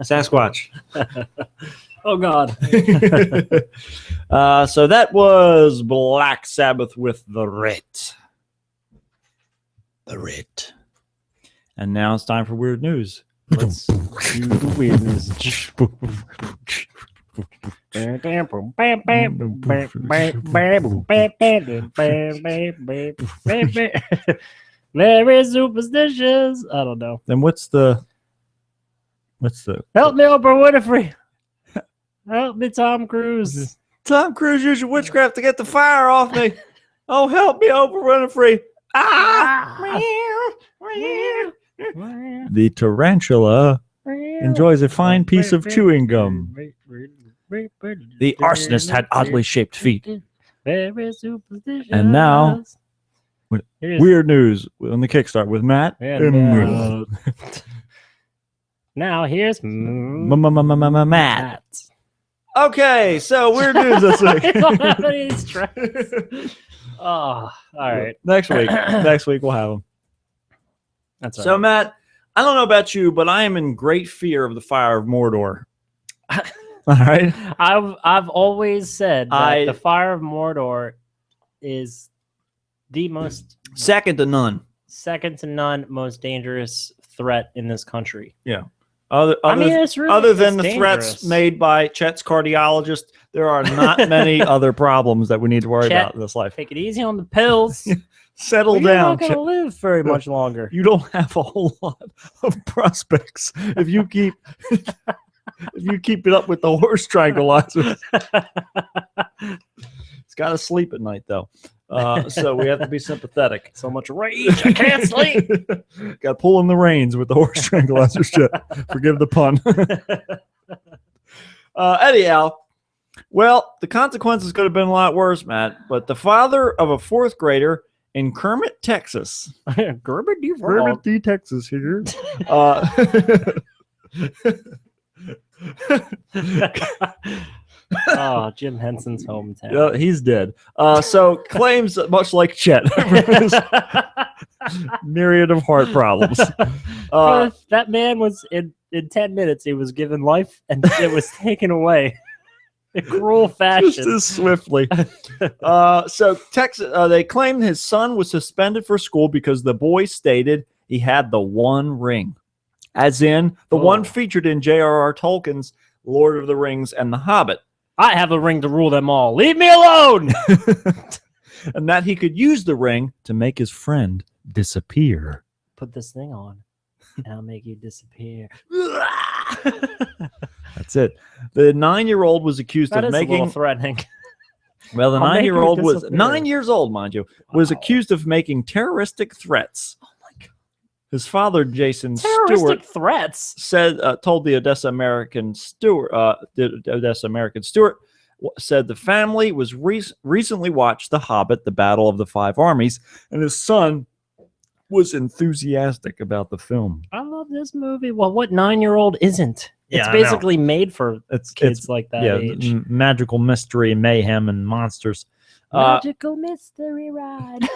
Sasquatch. Oh God. So that was Black Sabbath with The Writ. The Writ. And now it's time for weird news. Let's do the weird news. Very superstitious. I don't know. Then what's the Help me, Oprah Winfrey. Help me, Tom Cruise. Tom Cruise used your witchcraft to get the fire off me. Oh, help me, Oprah Winfrey. The tarantula enjoys a fine piece of chewing gum. The arsonist had oddly shaped feet. And now, weird news on the Kickstart with Matt. Now here's Matt. Okay, so weird news this week. I don't have any of these tracks. Oh, all right. Next week we'll have them. That's all so, right. Matt, I don't know about you, but I am in great fear of the fire of Mordor. All right. I've always said that the fire of Mordor is the most second to none most dangerous threat in this country. Yeah. Other than the threats made by Chet's cardiologist, there are not many other problems that we need to worry about in this life. Take it easy on the pills. Settle down. You're not going to live very much longer. You don't have a whole lot of prospects if you keep it up with the horse tranquilizers. It's got to sleep at night though. So we have to be sympathetic. So much rage, I can't sleep. Got to pull in the reins with the horse tranquilizer shit. Forgive the pun. Anyhow, well, the consequences could have been a lot worse, Matt. But the father of a fourth grader in Kermit, Texas. Kermit, Texas here. Oh, Jim Henson's hometown. Yeah, he's dead. So claims, much like Chet, myriad of heart problems. That man was in 10 minutes. He was given life, and it was taken away in cruel fashion. Just as swiftly. So Texas, they claimed his son was suspended for school because the boy stated he had the one ring, as in the one featured in J.R.R. Tolkien's Lord of the Rings and The Hobbit. I have a ring to rule them all. Leave me alone. And that he could use the ring to make his friend disappear. Put this thing on, and I'll make you disappear. That's it. The 9-year-old was accused of making. A little threatening. Well, the 9-year-old was 9 years old, mind you, was accused of making terroristic threats. Oh my God! His father, Jason Stewart, threats told the Odessa American Stewart. Said the family was recently watched The Hobbit: The Battle of the Five Armies, and his son was enthusiastic about the film. I love this movie. Well, what 9-year-old isn't? It's Yeah, basically made for kids like that age. Magical mystery, mayhem, and monsters. Magical mystery ride.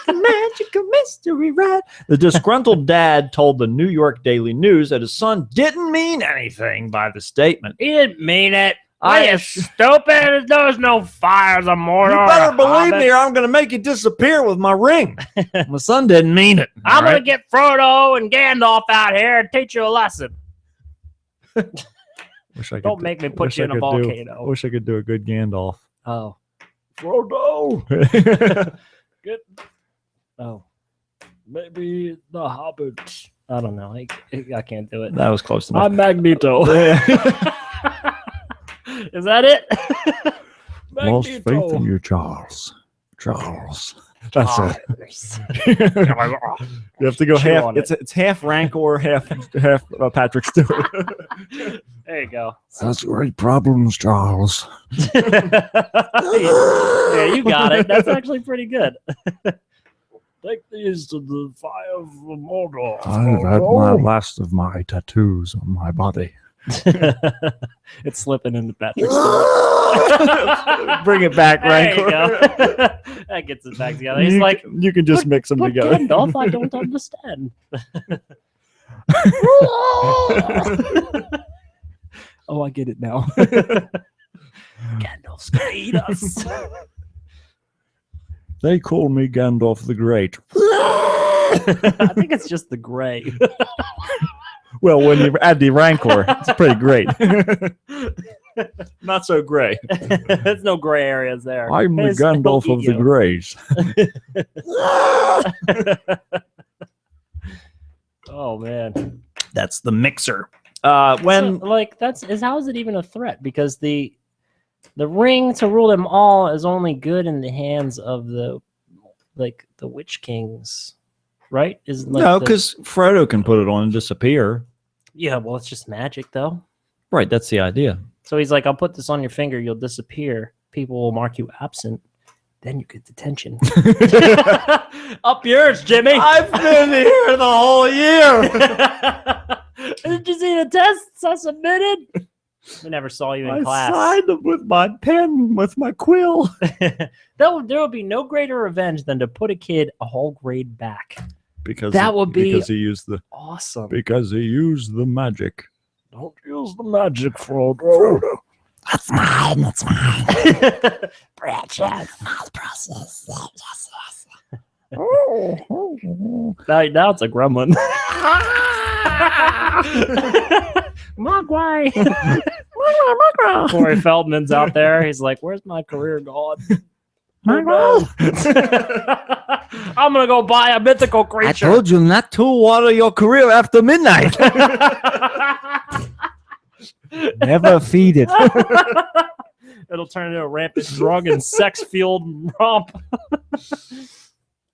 Magical mystery ride. The disgruntled dad told the New York Daily News that his son didn't mean anything by the statement. He didn't mean it. Are you stupid? There's no fires of Mordor. You better believe me, or I'm going to make you disappear with my ring. My son didn't mean it. I'm going to get Frodo and Gandalf out here and teach you a lesson. Don't make me put you in a volcano. I wish I could do a good Gandalf. Oh. Frodo. Maybe the Hobbit. I don't know. I can't do it. That was close enough. I'm Magneto. Is that it? Lost faith in you, Charles. That's it. You have to go half. It's half Rancor, half Patrick Stewart. There you go. That's great problems, Charles. Yeah, you got it. That's actually pretty good. Take these to the fire of Mordor. I've had my last of my tattoos on my body. It's slipping into Patrick's throat. Bring it back, There you Rancor. go. That gets it back together. He's like, you can just mix them but together. Gandalf, I don't understand. Oh, I get it now. Gandalf's gonna eat us. They call me Gandalf the Great. I think it's just the gray. Well, when you add the Rancor, it's pretty great. Not so gray. There's no gray areas there. I'm the He'll Gandalf of eat the you. Greys. Oh man. That's the mixer. So, When like how is it even a threat? Because the ring to rule them all is only good in the hands of the Witch Kings, right? Is like no, because Frodo can put it on and disappear. yeah, well, it's just magic though. Right, that's the idea. So he's like, I'll put this on your finger, you'll disappear. People will mark you absent. Then you get detention. Up yours, Jimmy. I've been here the whole year. Did you see the tests I submitted? We never saw you in class. signed them with my pen, with my quill. There will be no greater revenge than to put a kid a whole grade back. Because Because he used the Awesome. magic. Don't use the magic, Frodo. That's mine. That's mine. Precious. My precious. Yes, yes. Now it's a gremlin. Mogwai. Corey Feldman's out there. He's like, where's my career gone? I'm gonna go buy a mythical I creature. told you not to water your career after midnight. Never feed it. It'll turn into a rampant drug and sex-fueled romp.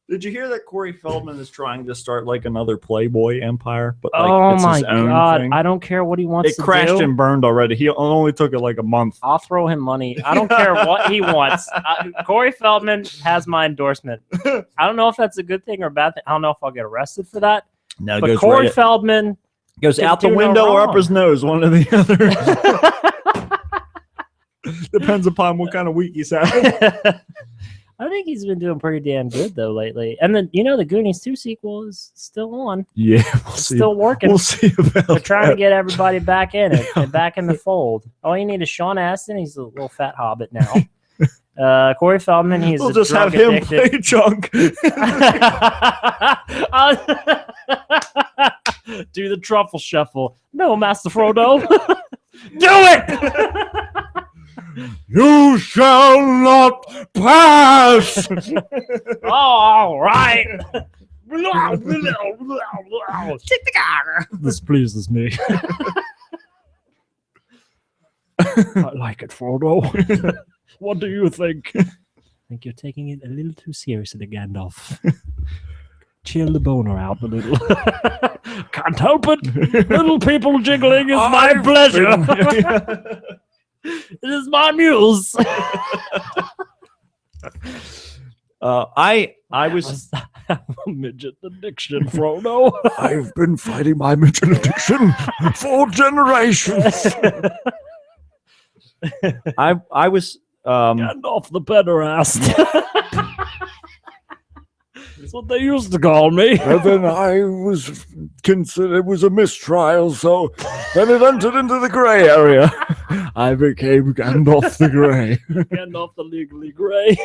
Did you hear that Corey Feldman is trying to start like another Playboy empire? But like Oh it's my his own god! thing? I don't care what he wants It to crashed do. and burned already. He only took it like a month. I'll throw him money. I don't care what he wants. Corey Feldman has my endorsement. I don't know if that's a good thing or a bad thing. I don't know if I'll get arrested for that. No, it But goes, Corey Feldman goes can out the do no window or up wrong. his nose, one or the other. Depends upon what kind of week he's having. I think he's been doing pretty damn good though lately. And then the Goonies 2 sequel is still on. Yeah, we'll It's see. still working. We'll see about They're trying to that. get everybody back in it and back in the fold. All you need is Sean Astin. He's a little fat hobbit now. Corey Feldman. He's We'll a just have drug him addicted. play Chunk. Do the truffle shuffle. No, Master Frodo. Do it. You shall not pass. Oh, all right. This pleases me. I like it, Frodo. What do you think? I think you're taking it a little too seriously, Gandalf. Chill the boner out a little. Can't help it. Little people jiggling is my pleasure. It is my muse. I was. have a midget addiction, Frodo. I've been fighting my midget addiction for generations. I was. Gandalf the pederast. That's what they used to call me. And then I was considered it was a mistrial, so then it entered into the gray area. I became Gandalf the Grey. Gandalf the legally gray.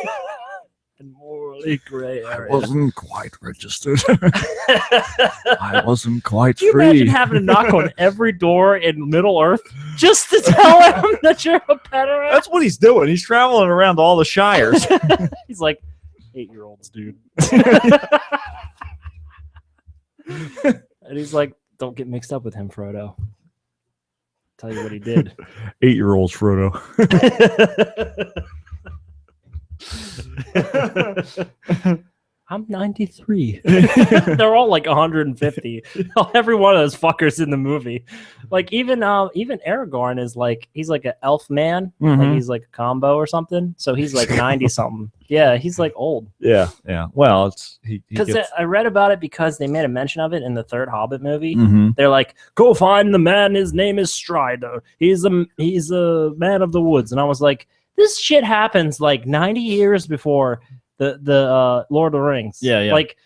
And morally gray I area. wasn't quite registered. I wasn't quite Can you free. imagine having to knock on every door in Middle Earth just to tell him that you're a pederast? That's what he's doing. He's traveling around all the shires. He's like, 8-year-olds, dude. And he's like, don't get mixed up with him, Frodo. Tell you what he did. 8-year-olds, Frodo. I'm 93. They're all like 150. Every one of those fuckers in the movie. Like even Aragorn is like he's like an elf man. Like he's like a combo or something. So he's like 90 something. Yeah, he's like old. Yeah, yeah. Well, it's because I read about it because they made a mention of it in the third Hobbit movie. Mhm. They're like, go find the man. His name is Strider. He's a man of the woods. And I was like, this shit happens like 90 years before the Lord of the Rings. Yeah, yeah. Like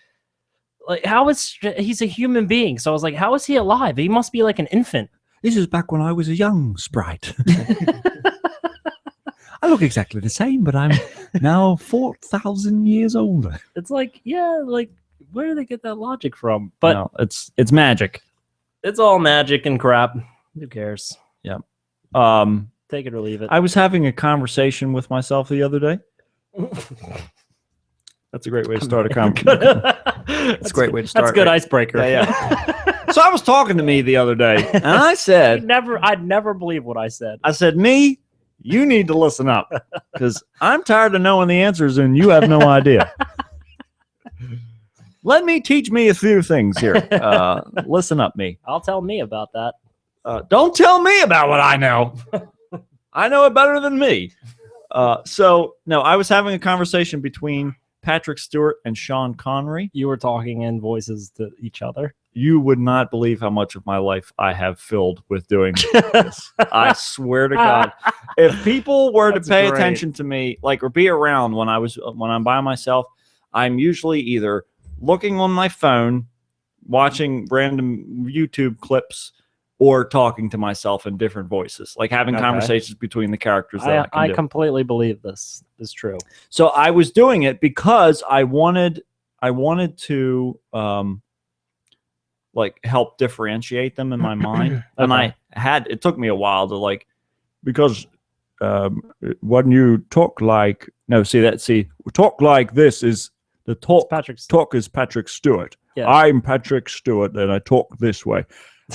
how is he's a human being? So I was like, how is he alive? He must be like an infant. This is back when I was a young sprite. I look exactly the same, but I'm now 4,000 years older. It's like, yeah, like where do they get that logic from? But no, it's magic. It's all magic and crap. Who cares? Yeah. Take it or leave it. I was having a conversation with myself the other day. That's a great way to start a conversation. That's a great way to start. That's a good icebreaker. Yeah, yeah. So I was talking to me the other day, and I said, I'd never believe what I said. I said, me, you need to listen up, because I'm tired of knowing the answers, and you have no idea. Let me teach me a few things here. Listen up, me. I'll tell me about that. Don't tell me about what I know. I know it better than me. So, no, I was having a conversation between Patrick Stewart and Sean Connery. You were talking in voices to each other. You would not believe how much of my life I have filled with doing this. I swear to God. If people were to pay attention to me, like, or be around when I'm by myself, I'm usually either looking on my phone, watching random YouTube clips, or talking to myself in different voices, like having conversations between the characters. I completely believe this is true. So I was doing it because I wanted to like help differentiate them in my mind. And it took me a while to because when you talk like, talk like this is the talk is Patrick Stewart. Yeah. I'm Patrick Stewart and I talk this way.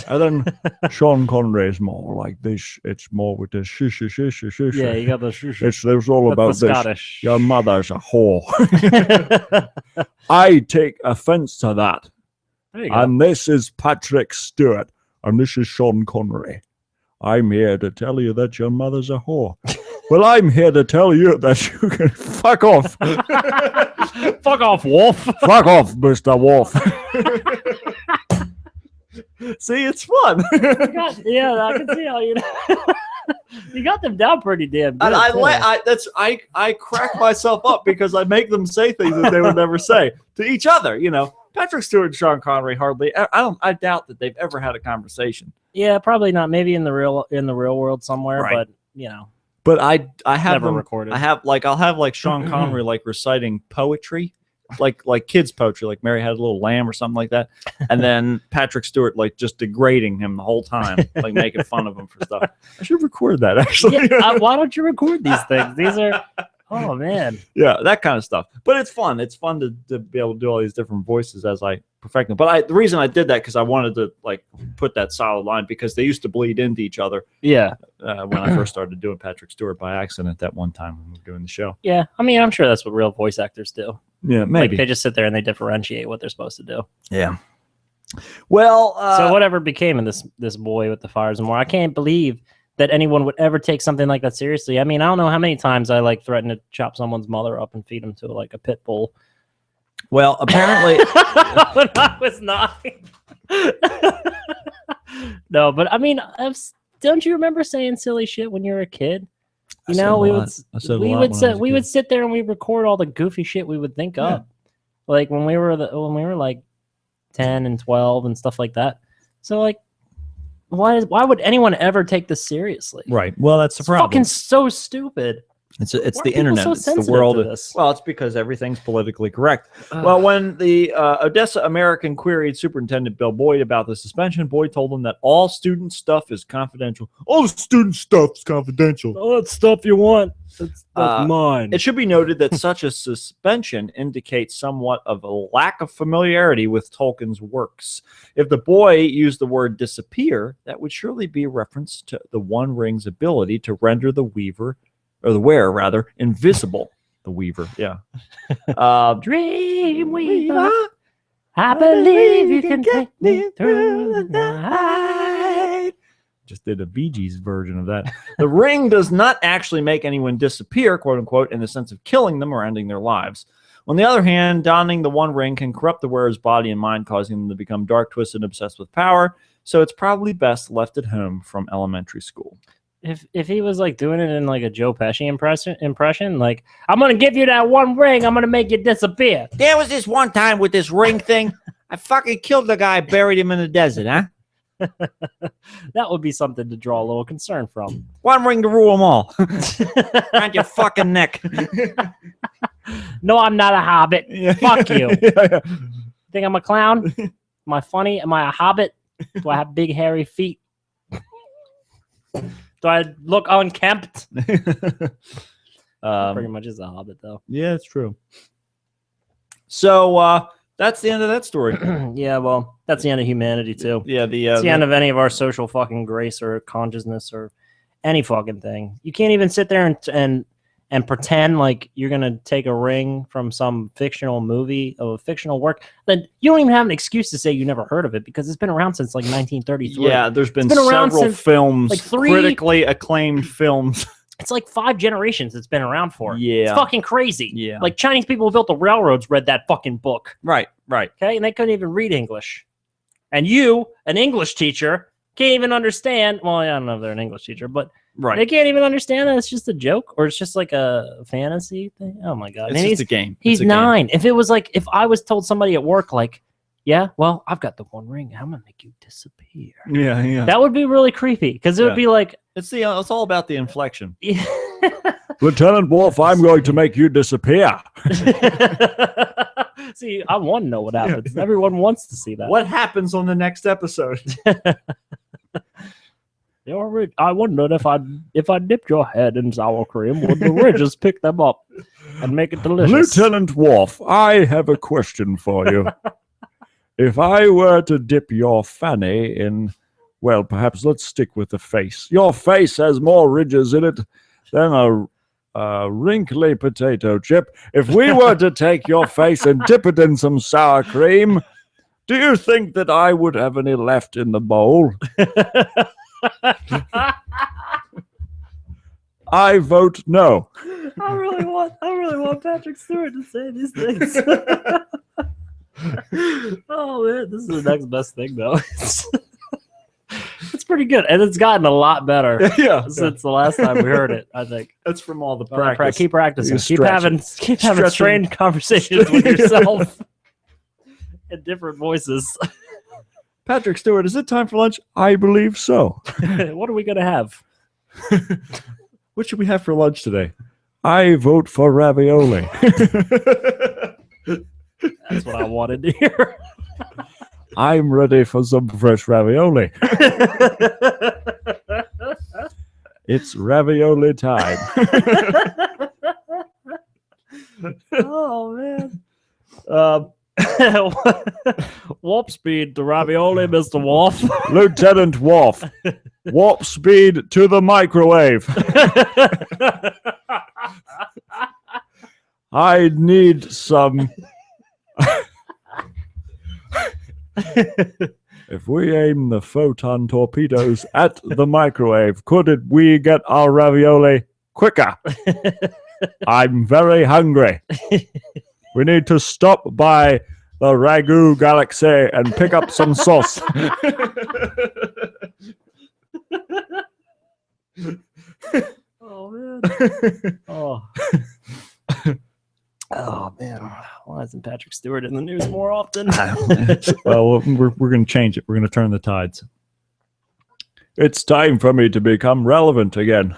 And then Sean Connery is more like this. It's more with the shush. Yeah, you got the shush. There's all about the this. Scottish. Your mother's a whore. I take offense to that. There you go. And this is Patrick Stewart. And this is Sean Connery. I'm here to tell you that your mother's a whore. Well, I'm here to tell you that you can fuck off. Fuck off, Wolf. Fuck off, Mr. Wolf. See, it's fun. I can see how you got them down pretty damn good. And I crack myself up because I make them say things that they would never say to each other. You know, Patrick Stewart and Sean Connery hardly. I doubt that they've ever had a conversation. Yeah, probably not. Maybe in the real world somewhere, right. But you know. But I have never recorded. I'll have Sean Connery reciting poetry. Like kids poetry, like Mary Had a Little Lamb or something like that, and then Patrick Stewart just degrading him the whole time, like making fun of him for stuff. I should record that actually. Yeah, why don't you record these things? These are, oh man, yeah, that kind of stuff. But it's fun. It's fun to be able to do all these different voices as I perfect them. But the reason I did that because I wanted to put that solid line because they used to bleed into each other. Yeah. When I first started doing Patrick Stewart by accident that one time when we were doing the show. Yeah, I mean, I'm sure that's what real voice actors do. Yeah, maybe they just sit there and they differentiate what they're supposed to do. Yeah. Well, so whatever became of this boy with the fires and more, I can't believe that anyone would ever take something like that seriously. I mean, I don't know how many times I threatened to chop someone's mother up and feed him to a pit bull. Well, apparently, when I was 9. No, but I mean, don't you remember saying silly shit when you were a kid? You know, we would sit there and we record all the goofy shit we would think up, like when we were like 10 and 12 and stuff like that. So why would anyone ever take this seriously? Right. Well, that's the problem. Fucking so stupid. It's the internet. It's the world. Well, it's because everything's politically correct. Well, when the Odessa American queried Superintendent Bill Boyd about the suspension, Boyd told him that all student stuff is confidential. All the student stuff is confidential. All that stuff you want, that's mine. It should be noted that such a suspension indicates somewhat of a lack of familiarity with Tolkien's works. If the boy used the word disappear, that would surely be a reference to the One Ring's ability to render the wearer, invisible. The Weaver. Yeah. Dreamweaver, I believe you can take me through the night. Just did a Bee Gees version of that. The ring does not actually make anyone disappear, quote unquote, in the sense of killing them or ending their lives. On the other hand, donning the one ring can corrupt the wearer's body and mind, causing them to become dark, twisted, and obsessed with power. So it's probably best left at home from elementary school. If he was like doing it in like a Joe Pesci impression, like, I'm gonna give you that one ring, I'm gonna make you disappear. There was this one time with this ring thing. I fucking killed the guy, buried him in the desert, huh? That would be something to draw a little concern from. One ring to rule them all. Around your fucking neck. No, I'm not a hobbit. Yeah. Fuck you. Yeah. Think I'm a clown? Am I funny? Am I a hobbit? Do I have big hairy feet? Do I look unkempt? Pretty much is a hobbit, though. Yeah, it's true. So that's the end of that story. Yeah, well, that's the end of humanity, too. Yeah, It's the end of any of our social fucking grace or consciousness or any fucking thing. You can't even sit there and pretend like you're going to take a ring from some fictional movie of a fictional work. Then you don't even have an excuse to say you never heard of it because it's been around since like 1933. Yeah, there's been around several since, films, like, critically acclaimed films. It's like 5 generations it's been around for. Yeah. It's fucking crazy. Yeah. Like Chinese people who built the railroads read that fucking book. Right. Okay? And they couldn't even read English. And you, an English teacher, can't even understand. Well, I don't know if they're an English teacher, but Right. they can't even understand that it's just a joke or it's just like a fantasy thing. Oh my God. It's And just a game. He's It's a 9. If it was like, if I was told somebody at work, like, yeah, well, I've got the one ring. I'm going to make you disappear. Game. Yeah. That would be really creepy because it would be like, It's all about the inflection. Lieutenant Worf, I'm going to make you disappear. See, I want to know what happens. Everyone wants to see that. What happens on the next episode? I wondered if I dipped your head in sour cream, would the ridges pick them up and make it delicious? Lieutenant Worf, I have a question for you. If I were to dip your fanny in, well, perhaps let's stick with the face. Your face has more ridges in it than a wrinkly potato chip. If we were to take your face and dip it in some sour cream, do you think that I would have any left in the bowl? I vote no. I really want Patrick Stewart to say these things. Oh man, this is the next best thing though. It's pretty good, and it's gotten a lot better since the last time we heard it. I think That's from all the practice. keep practicing. You Keep having Stretching. strange conversations with yourself in different voices. Patrick Stewart, is it time for lunch? I believe so. What are we gonna have? What should we have for lunch today? I vote for ravioli. That's what I wanted to hear. I'm ready for some fresh ravioli. It's ravioli time. Oh man. Warp speed to ravioli, Mr. Wolf. Lieutenant Worf, warp speed to the microwave. I need some. If we aim the photon torpedoes at the microwave, we get our ravioli quicker? I'm very hungry. We need to stop by the Ragu Galaxy and pick up some sauce. Oh man. Oh man. Why isn't Patrick Stewart in the news more often? Well, we're going to change it. We're going to turn the tides. It's time for me to become relevant again.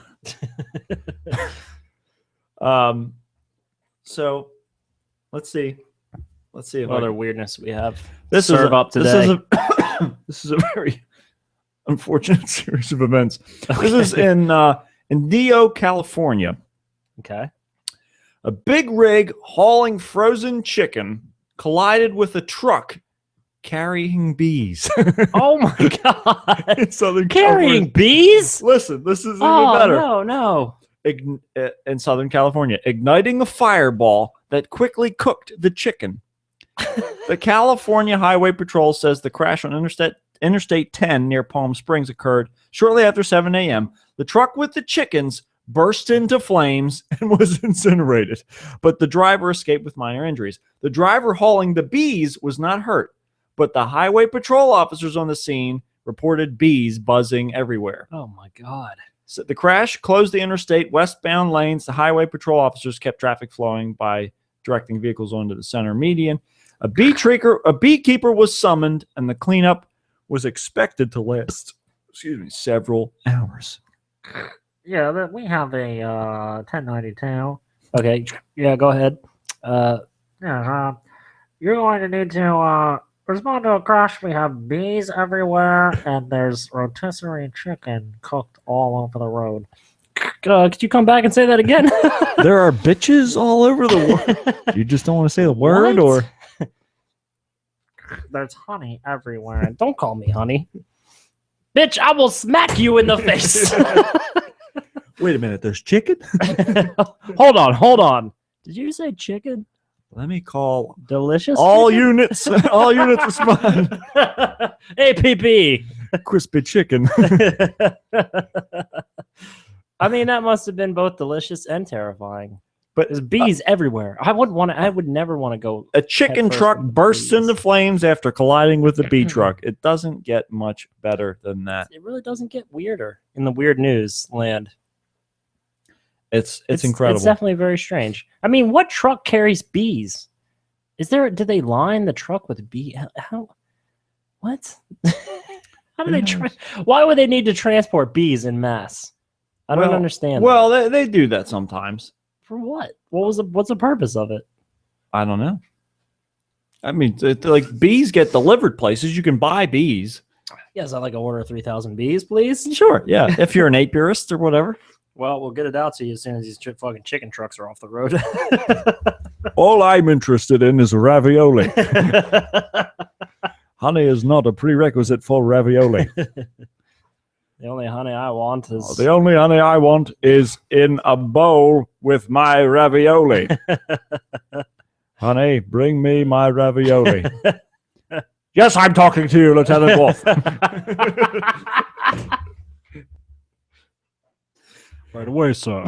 So let's see. Let's see if What other weirdness we have. this serve up today. This is a very unfortunate series of events. This is in Dio, California. Okay. A big rig hauling frozen chicken collided with a truck carrying bees. Oh my god. In Southern Carrying California. bees? Listen, this is even Oh better. no. in Southern California, igniting a fireball that quickly cooked the chicken. The California Highway Patrol says the crash on Interstate 10 near Palm Springs occurred shortly after 7 a.m. The truck with the chickens burst into flames and was incinerated, but the driver escaped with minor injuries. The driver hauling the bees was not hurt, but the highway patrol officers on the scene reported bees buzzing everywhere. Oh my God. So the crash closed the interstate westbound lanes. The highway patrol officers kept traffic flowing by directing vehicles onto the center median. A beekeeper was summoned, and the cleanup was expected to last, several hours. Yeah, we have a 1092. Okay, yeah, go ahead. You're going to need to respond to a crash. We have bees everywhere, and there's rotisserie chicken cooked all over the road. Could you come back and say that again? There are bitches all over the world. You just don't want to say the word, What? or there's honey everywhere. Don't call me honey. Bitch, I will smack you in the face. wait a minute, there's chicken? Hold on. Did you say chicken? Let me call Delicious all chicken? units. All units respond. APP. Crispy chicken. I mean, that must have been both delicious and terrifying. But There's bees everywhere. I would never want to go. a chicken head first truck into bursts bees. into flames after colliding with a bee truck. It doesn't get much better than that. It really doesn't get weirder in the weird news land. It's incredible. It's definitely very strange. I mean, what truck carries bees? Do they line the truck with bee? How? What? How do they? Why would they need to transport bees in mass? I don't understand. Well, they do that sometimes. For what? What's the purpose of it? I don't know. I mean, like bees get delivered places. You can buy bees. Yes, I'd like to order 3,000 bees, please. Sure, yeah. If you're an apiarist or whatever. Well, we'll get it out to you as soon as these fucking chicken trucks are off the road. All I'm interested in is ravioli. Honey is not a prerequisite for ravioli. The only honey I want is... The only honey I want is in a bowl with my ravioli. Honey, bring me my ravioli. Yes, I'm talking to you, Lieutenant Wolf. Right away, sir.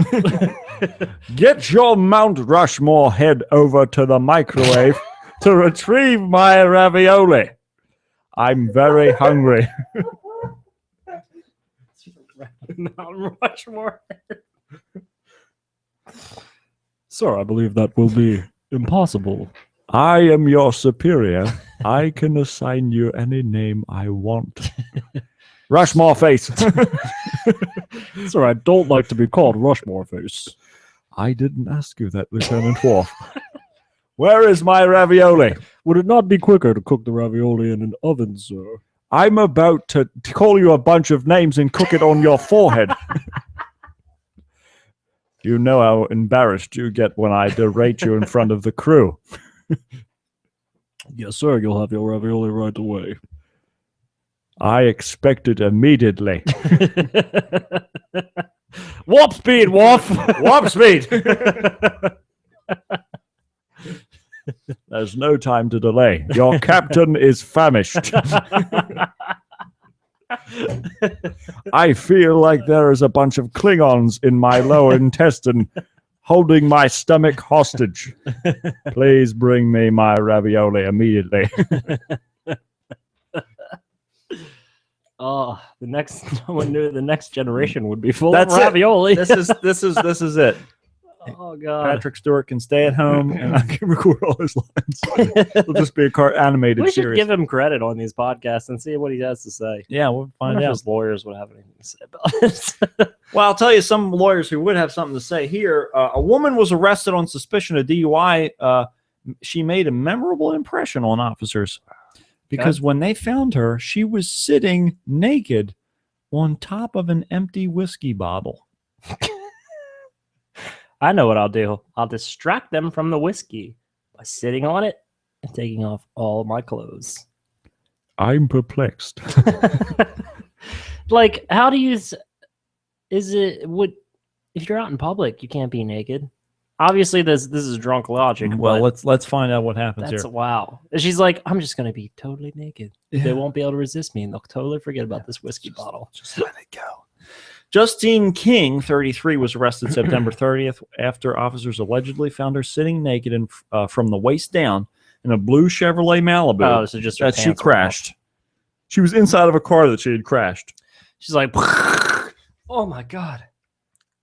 Get your Mount Rushmore head over to the microwave to retrieve my ravioli. I'm very hungry. Mount Rushmore. Sir, I believe that will be impossible. I am your superior. I can assign you any name I want. Rushmore face. Sir, I don't like to be called Rushmore Face. I didn't ask you that, Lieutenant Worf. Where is my ravioli? Would it not be quicker to cook the ravioli in an oven, sir? I'm about to call you a bunch of names and cook it on your forehead. You know how embarrassed you get when I berate you in front of the crew. Yes, sir. You'll have your ravioli right away. I expect it immediately. Warp speed, Wolf! Warp speed! There's no time to delay. Your captain is famished. I feel like there is a bunch of Klingons in my lower intestine holding my stomach hostage. Please bring me my ravioli immediately. Oh, no one knew the next generation would be full That's of it. ravioli. This is it. Oh god. Patrick Stewart can stay at home and I can record all his lines. It'll just be a animated We should series. give him credit on these podcasts and see what he has to say. Yeah, we'll I find wonder if out. his lawyers would have anything to say about it. Well, I'll tell you some lawyers who would have something to say here. A woman was arrested on suspicion of DUI. She made a memorable impression on officers because when they found her, she was sitting naked on top of an empty whiskey bottle. I know what I'll do. I'll distract them from the whiskey by sitting on it and taking off all my clothes. I'm perplexed. Like, how do you... Is it... If you're out in public, you can't be naked. Obviously, this is drunk logic. Well, but let's find out what happens that's here. wow. And she's like, I'm just gonna be totally naked. Yeah. They won't be able to resist me, and they'll totally forget about this whiskey bottle. Just let it go. Justine King, 33, was arrested September 30th after officers allegedly found her sitting naked from the waist down in a blue Chevrolet Malibu Oh, so just her that she pants were off. crashed. She was inside of a car that she had crashed. She's like, oh my god.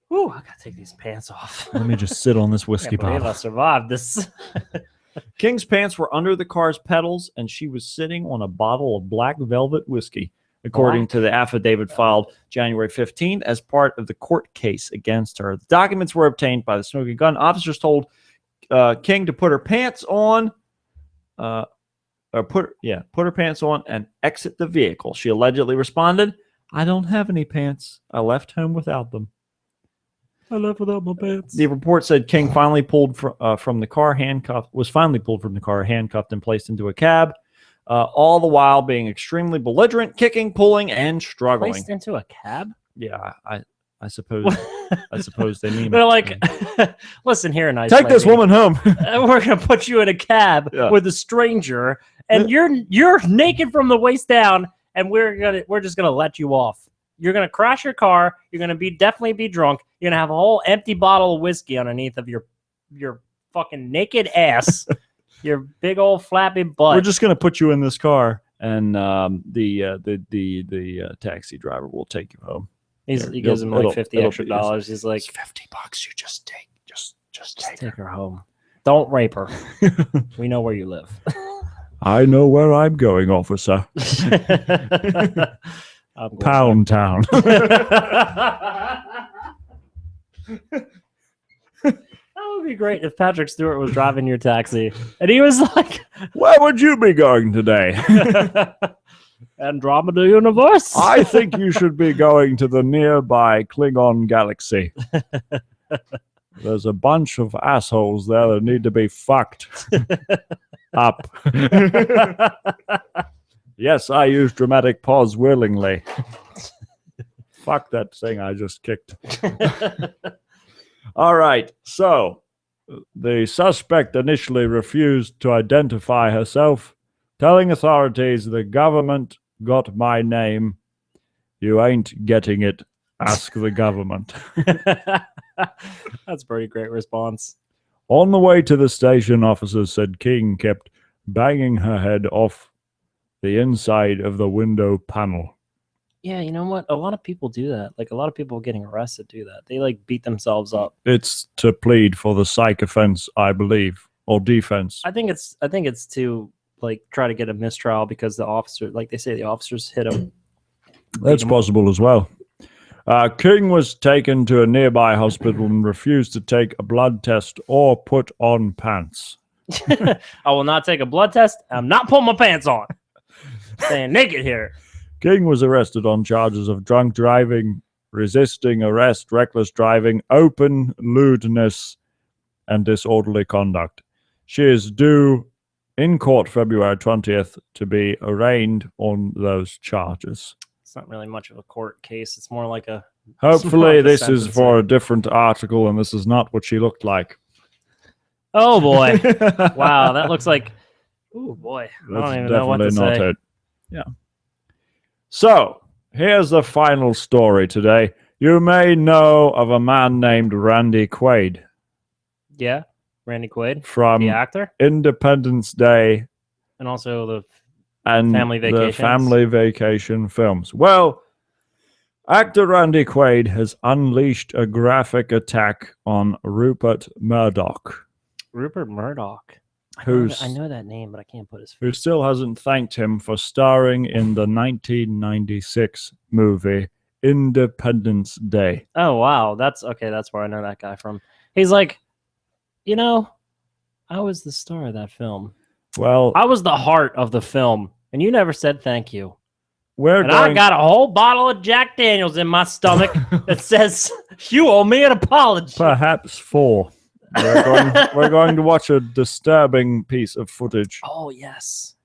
Whew, I gotta take these pants off. Let me just sit on this I whiskey can't believe bottle. I survived this. King's pants were under the car's pedals, and she was sitting on a bottle of black velvet whiskey, according Black to the affidavit filed January 15th as part of the court case against her. The documents were obtained by the Smoking Gun. Officers told King to put her pants on, put her pants on and exit the vehicle. She allegedly responded, "I don't have any pants. I left home without them." I left without my pants. The report said King finally pulled from the car, handcuffed, and placed into a cab, all the while being extremely belligerent, kicking, pulling, and struggling. Placed into a cab? Yeah, I suppose they mean They're like, listen here, nice take this lady. woman home. We're gonna put you in a cab Yeah. with a stranger, and you're naked from the waist down, and we're just gonna let you off. You're gonna crash your car. You're gonna definitely be drunk. You're gonna have a whole empty bottle of whiskey underneath of your fucking naked ass, your big old flappy butt. We're just gonna put you in this car, and the taxi driver will take you home. He gives him like it'll- $50 it'll extra be- dollars. He's like, It's $50. You just take just take her home. Don't rape her. We know where you live. I know where I'm going, officer. I'm going Pound Town. That would be great if Patrick Stewart was driving your taxi and he was like, Where would you be going today? Andromeda Universe? I think you should be going to the nearby Klingon galaxy. There's a bunch of assholes there that need to be fucked up. Yes, I use dramatic pause willingly. Fuck that thing I just kicked. All right, so the suspect initially refused to identify herself, telling authorities the government got my name. You ain't getting it. Ask the government. That's a pretty great response. On the way to the station, officers said King kept banging her head off the inside of the window panel. Yeah, you know what? A lot of people do that. Like a lot of people getting arrested do that. They like beat themselves up. It's to plead for the psych offense, I believe, or defense. I think it's to like try to get a mistrial because the officer, like they say, the officers hit him. That's possible as well. King was taken to a nearby hospital and refused to take a blood test or put on pants. I will not take a blood test. I'm not putting my pants on. Staying naked here. King was arrested on charges of drunk driving, resisting arrest, reckless driving, open lewdness, and disorderly conduct. She is due in court February 20th to be arraigned on those charges. It's not really much of a court case. It's more like a. Hopefully, It's this not the is for a different article, and this is not what she looked like. Oh boy! Wow, that looks like. Oh boy! I That's don't even know what to definitely not say. it. Yeah. So, here's the final story today. You may know of a man named Randy Quaid Yeah, Randy Quaid, from the actor, Independence Day and also the. and Family the Vacations. Family Vacation films. Well, actor Randy Quaid has unleashed a graphic attack on Rupert Murdoch, Rupert Murdoch. who's I know that name, but I can't put his face. who still hasn't thanked him for starring in the 1996 movie Independence Day. Oh wow, that's okay. That's where I know that guy from. He's like, you know, I was the star of that film. Well, I was the heart of the film, and you never said thank you. we're And I going. got a whole bottle of Jack Daniels in my stomach that says you owe me an apology. Perhaps four. We're going to watch a disturbing piece of footage Oh yes.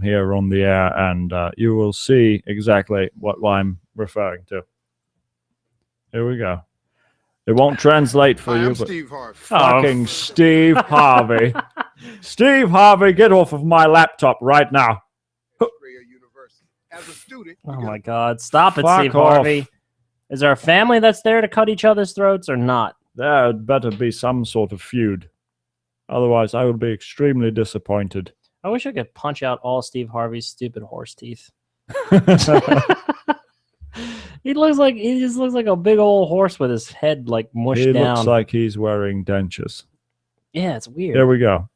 here on the air, and you will see exactly what I'm referring to. Here we go. It won't translate for Hi, you, I'm but Steve Harvey. fucking Steve Harvey. Steve Harvey, get off of my laptop right now. University. As a student, Oh my God! Stop it, Fuck Steve off. Harvey. Is there a family that's there to cut each other's throats or not? There had better be some sort of feud. Otherwise, I would be extremely disappointed. I wish I could punch out all Steve Harvey's stupid horse teeth. He just looks like a big old horse with his head like mushed He down. looks like he's wearing dentures. Yeah, it's weird. There we go.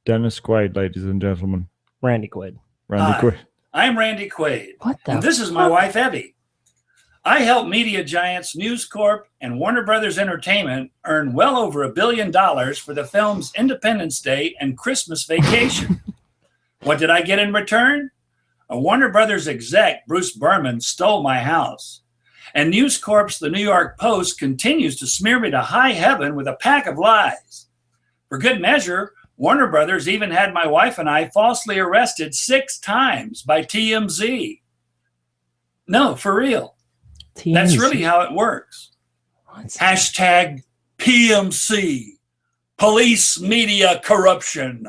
Dennis Quaid, ladies and gentlemen. Randy Quaid. Randy Hi. Quaid. I'm Randy Quaid. What the? And this is my wife, Evie. I help media giants News Corp and Warner Brothers Entertainment earn well over $1 billion for the films Independence Day and Christmas Vacation. What did I get in return? A Warner Brothers exec, Bruce Berman, stole my house. And News Corp's The New York Post continues to smear me to high heaven with a pack of lies. For good measure, Warner Brothers even had my wife and I falsely arrested 6 times by TMZ. No, for real. That's really how it works. Hashtag PMC, police media corruption.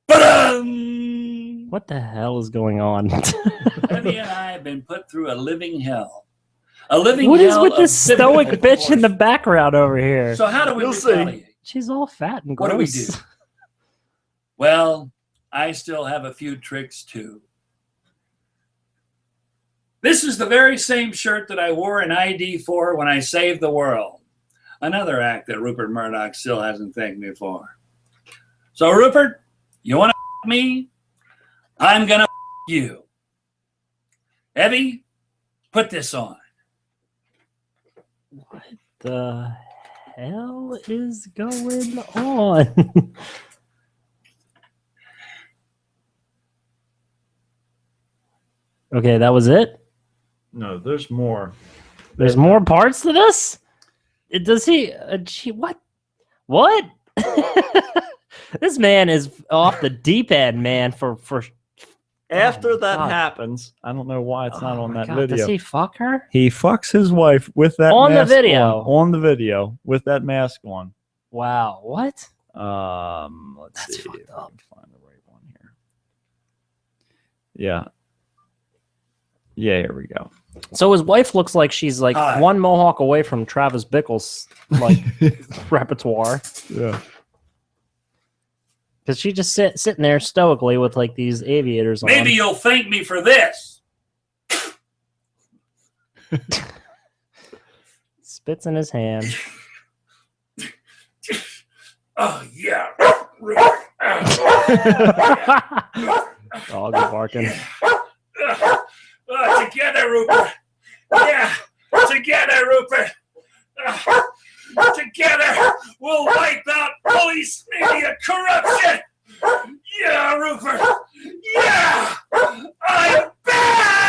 Ba-dum! What the hell is going on? Evie and I have been put through a living hell. A living What is hell with of this stoic vivid bitch in the proportion. background over here? So how do we You'll see. retaliate? She's all fat and What gross. do we do? Well, I still have a few tricks too. This is the very same shirt that I wore in ID for when I saved the world. Another act that Rupert Murdoch still hasn't thanked me for. So Rupert, you want to me? I'm gonna you. Evie, put this on. What the hell is going on? Okay, that was it. No, there's more. There's more parts to this. Does he? What? What? This man is off the deep end, man. For After Oh, that God. happens, I don't know why it's not Oh on my that God, video. Does he fuck her? He fucks his wife with that On the mask video. on the video with that mask on. Wow. What? Let's That's see fucked if I up. can find the right one here. Yeah. Yeah, here we go. So his wife looks like she's like Hi. one mohawk away from Travis Bickle's like repertoire. Yeah. Because she just sitting there stoically with like these aviators on. Maybe you'll thank me for this. Spits in his hand. Oh yeah. Dog barking. Together, Rupert. Yeah, together, Rupert. Together, we'll wipe out police media corruption. Yeah, Rupert. Yeah, I'm back.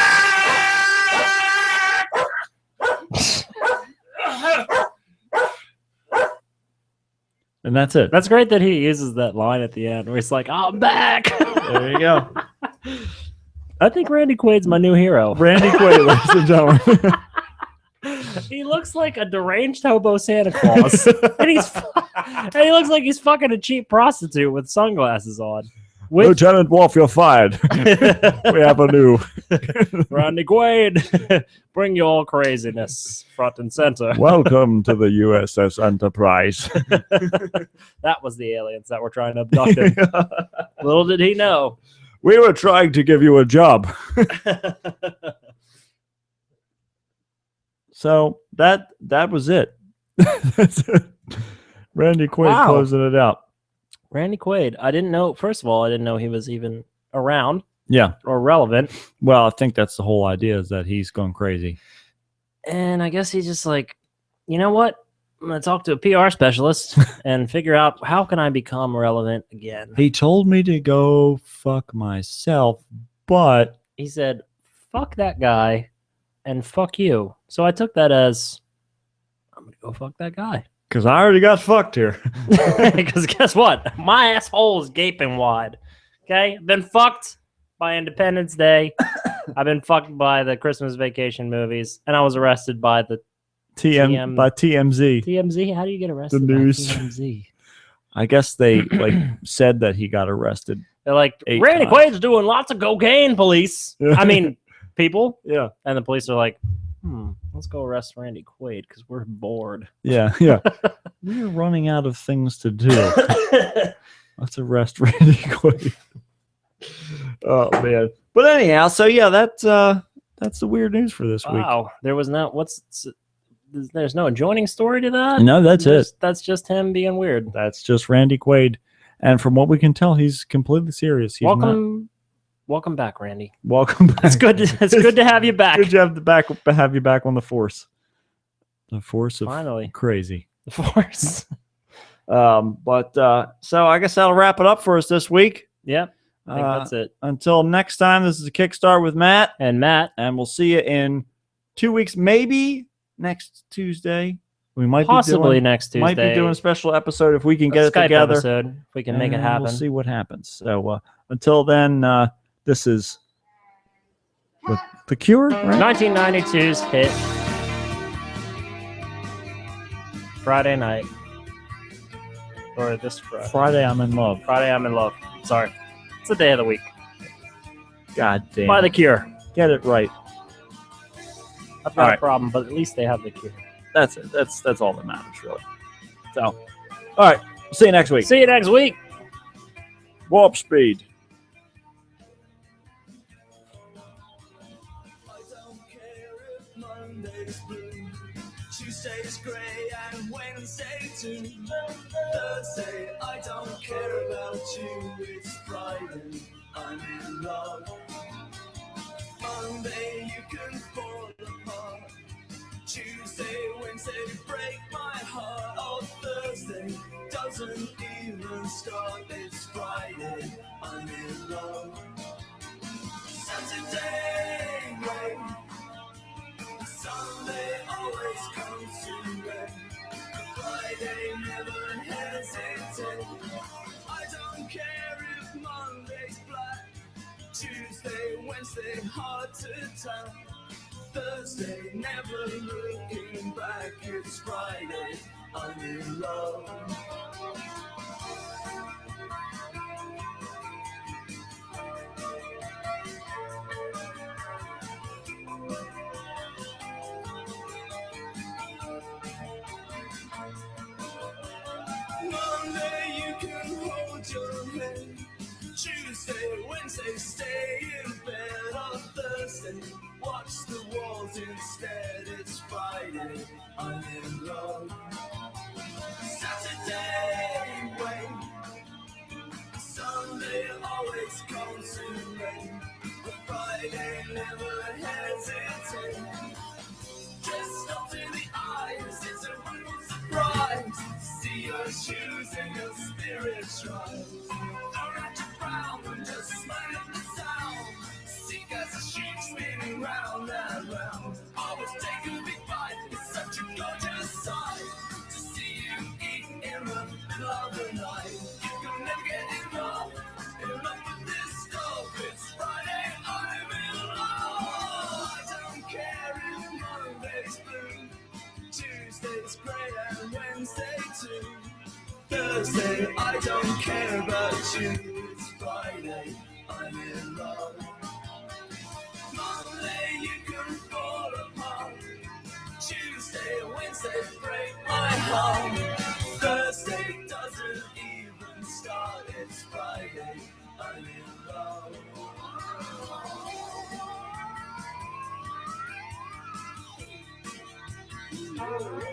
And that's it. That's great that he uses that line at the end where he's like, "I'm back." There you go. I think Randy Quaid's my new hero. Randy Quaid, ladies and gentlemen. He looks like a deranged hobo Santa Claus, and he looks like he's fucking a cheap prostitute with sunglasses on. With Lieutenant Wolf, you're fired. We have a new. Randy Quaid, bring your craziness front and center. Welcome to the USS Enterprise. That was the aliens that were trying to abduct him. Little did he know. We were trying to give you a job. So that was it. That's it. Randy Quaid Wow. closing it out. Randy Quaid. I didn't know. First of all, I didn't know he was even around Yeah. or relevant. Well, I think that's the whole idea is that he's going crazy. And I guess he's just like, you know what? I'm gonna talk to a PR specialist and figure out how can I become relevant again. He told me to go fuck myself, but He said, "Fuck that guy, and fuck you." So I took that as I'm gonna go fuck that guy. because I already got fucked here. Because guess what? My asshole is gaping wide. Okay, been fucked by Independence Day. I've been fucked by the Christmas Vacation movies, and I was arrested by the by TMZ. TMZ. How do you get arrested? The news. By TMZ. I guess they like said that he got arrested. They're like, 8 Randy times. Quaid's doing lots of cocaine, police. I mean, people. Yeah. And the police are like, let's go arrest Randy Quaid because we're bored. Yeah. We're running out of things to do. Let's arrest Randy Quaid. Oh man. But anyhow, so yeah, that's the weird news for this week. Wow. There was there's no adjoining story to that? No, that's it. That's just him being weird. That's just Randy Quaid. And from what we can tell, he's completely serious. He's Welcome back, Randy. Welcome back. It's good to have you back. Good to have you back on the force. The force of Finally. crazy. The force. So I guess that'll wrap it up for us this week. Yep. I think that's it. Until next time, this is a Kickstart with Matt. And we'll see you in 2 weeks, maybe next Tuesday. We might possibly next Tuesday. Might be doing a special episode if we can get it Skype together. Episode, if we can make it happen. We'll see what happens. So until then, this is The Cure, right? 1992's hit Friday night. Or this Friday. Friday I'm in Love. Friday I'm in Love. Sorry. It's the day of the week. God damn. By The Cure. Get it right. I've got a problem, but at least they have The Cure. That's it. That's all that matters, really. So, all right. See you next week. See you next week. Warp speed. Tuesday's grey and Wednesday too. Thursday, I don't care about you. It's Friday, I'm in love. Monday, you can fall apart. Tuesday, Wednesday, break my heart. Oh, Thursday doesn't even start. It's Friday, I'm in love. Saturday, rain. Sunday always comes too late. Friday never hesitates. I don't care if Monday's black. Tuesday, Wednesday, hard to tell. Thursday, never looking back. It's Friday, I'm in love. Monday, you can hold your head. Tuesday, Wednesday, stay in bed. On Thursday, watch the walls instead. It's Friday, I'm in love. Saturday, wait. Sunday always comes too late. But Friday never hesitates. Dressed up to the eyes, it's a real surprise. See your shoes and your spirit shines. Around your brow and just smile at the sound. See as a sheep spinning round and round. Always take a big bite, it's such a gorgeous sight. To see you eat in the middle of the night. You can never get enough of this stuff. It's Friday, I'm in love. I don't care if Monday's blue. Tuesday's grey and Wednesday too. Thursday, I don't care about you. It's Friday, I'm in love. Monday, you can fall apart. Tuesday, Wednesday, break my heart. Thursday doesn't even start. It's Friday, I'm in love. Oh,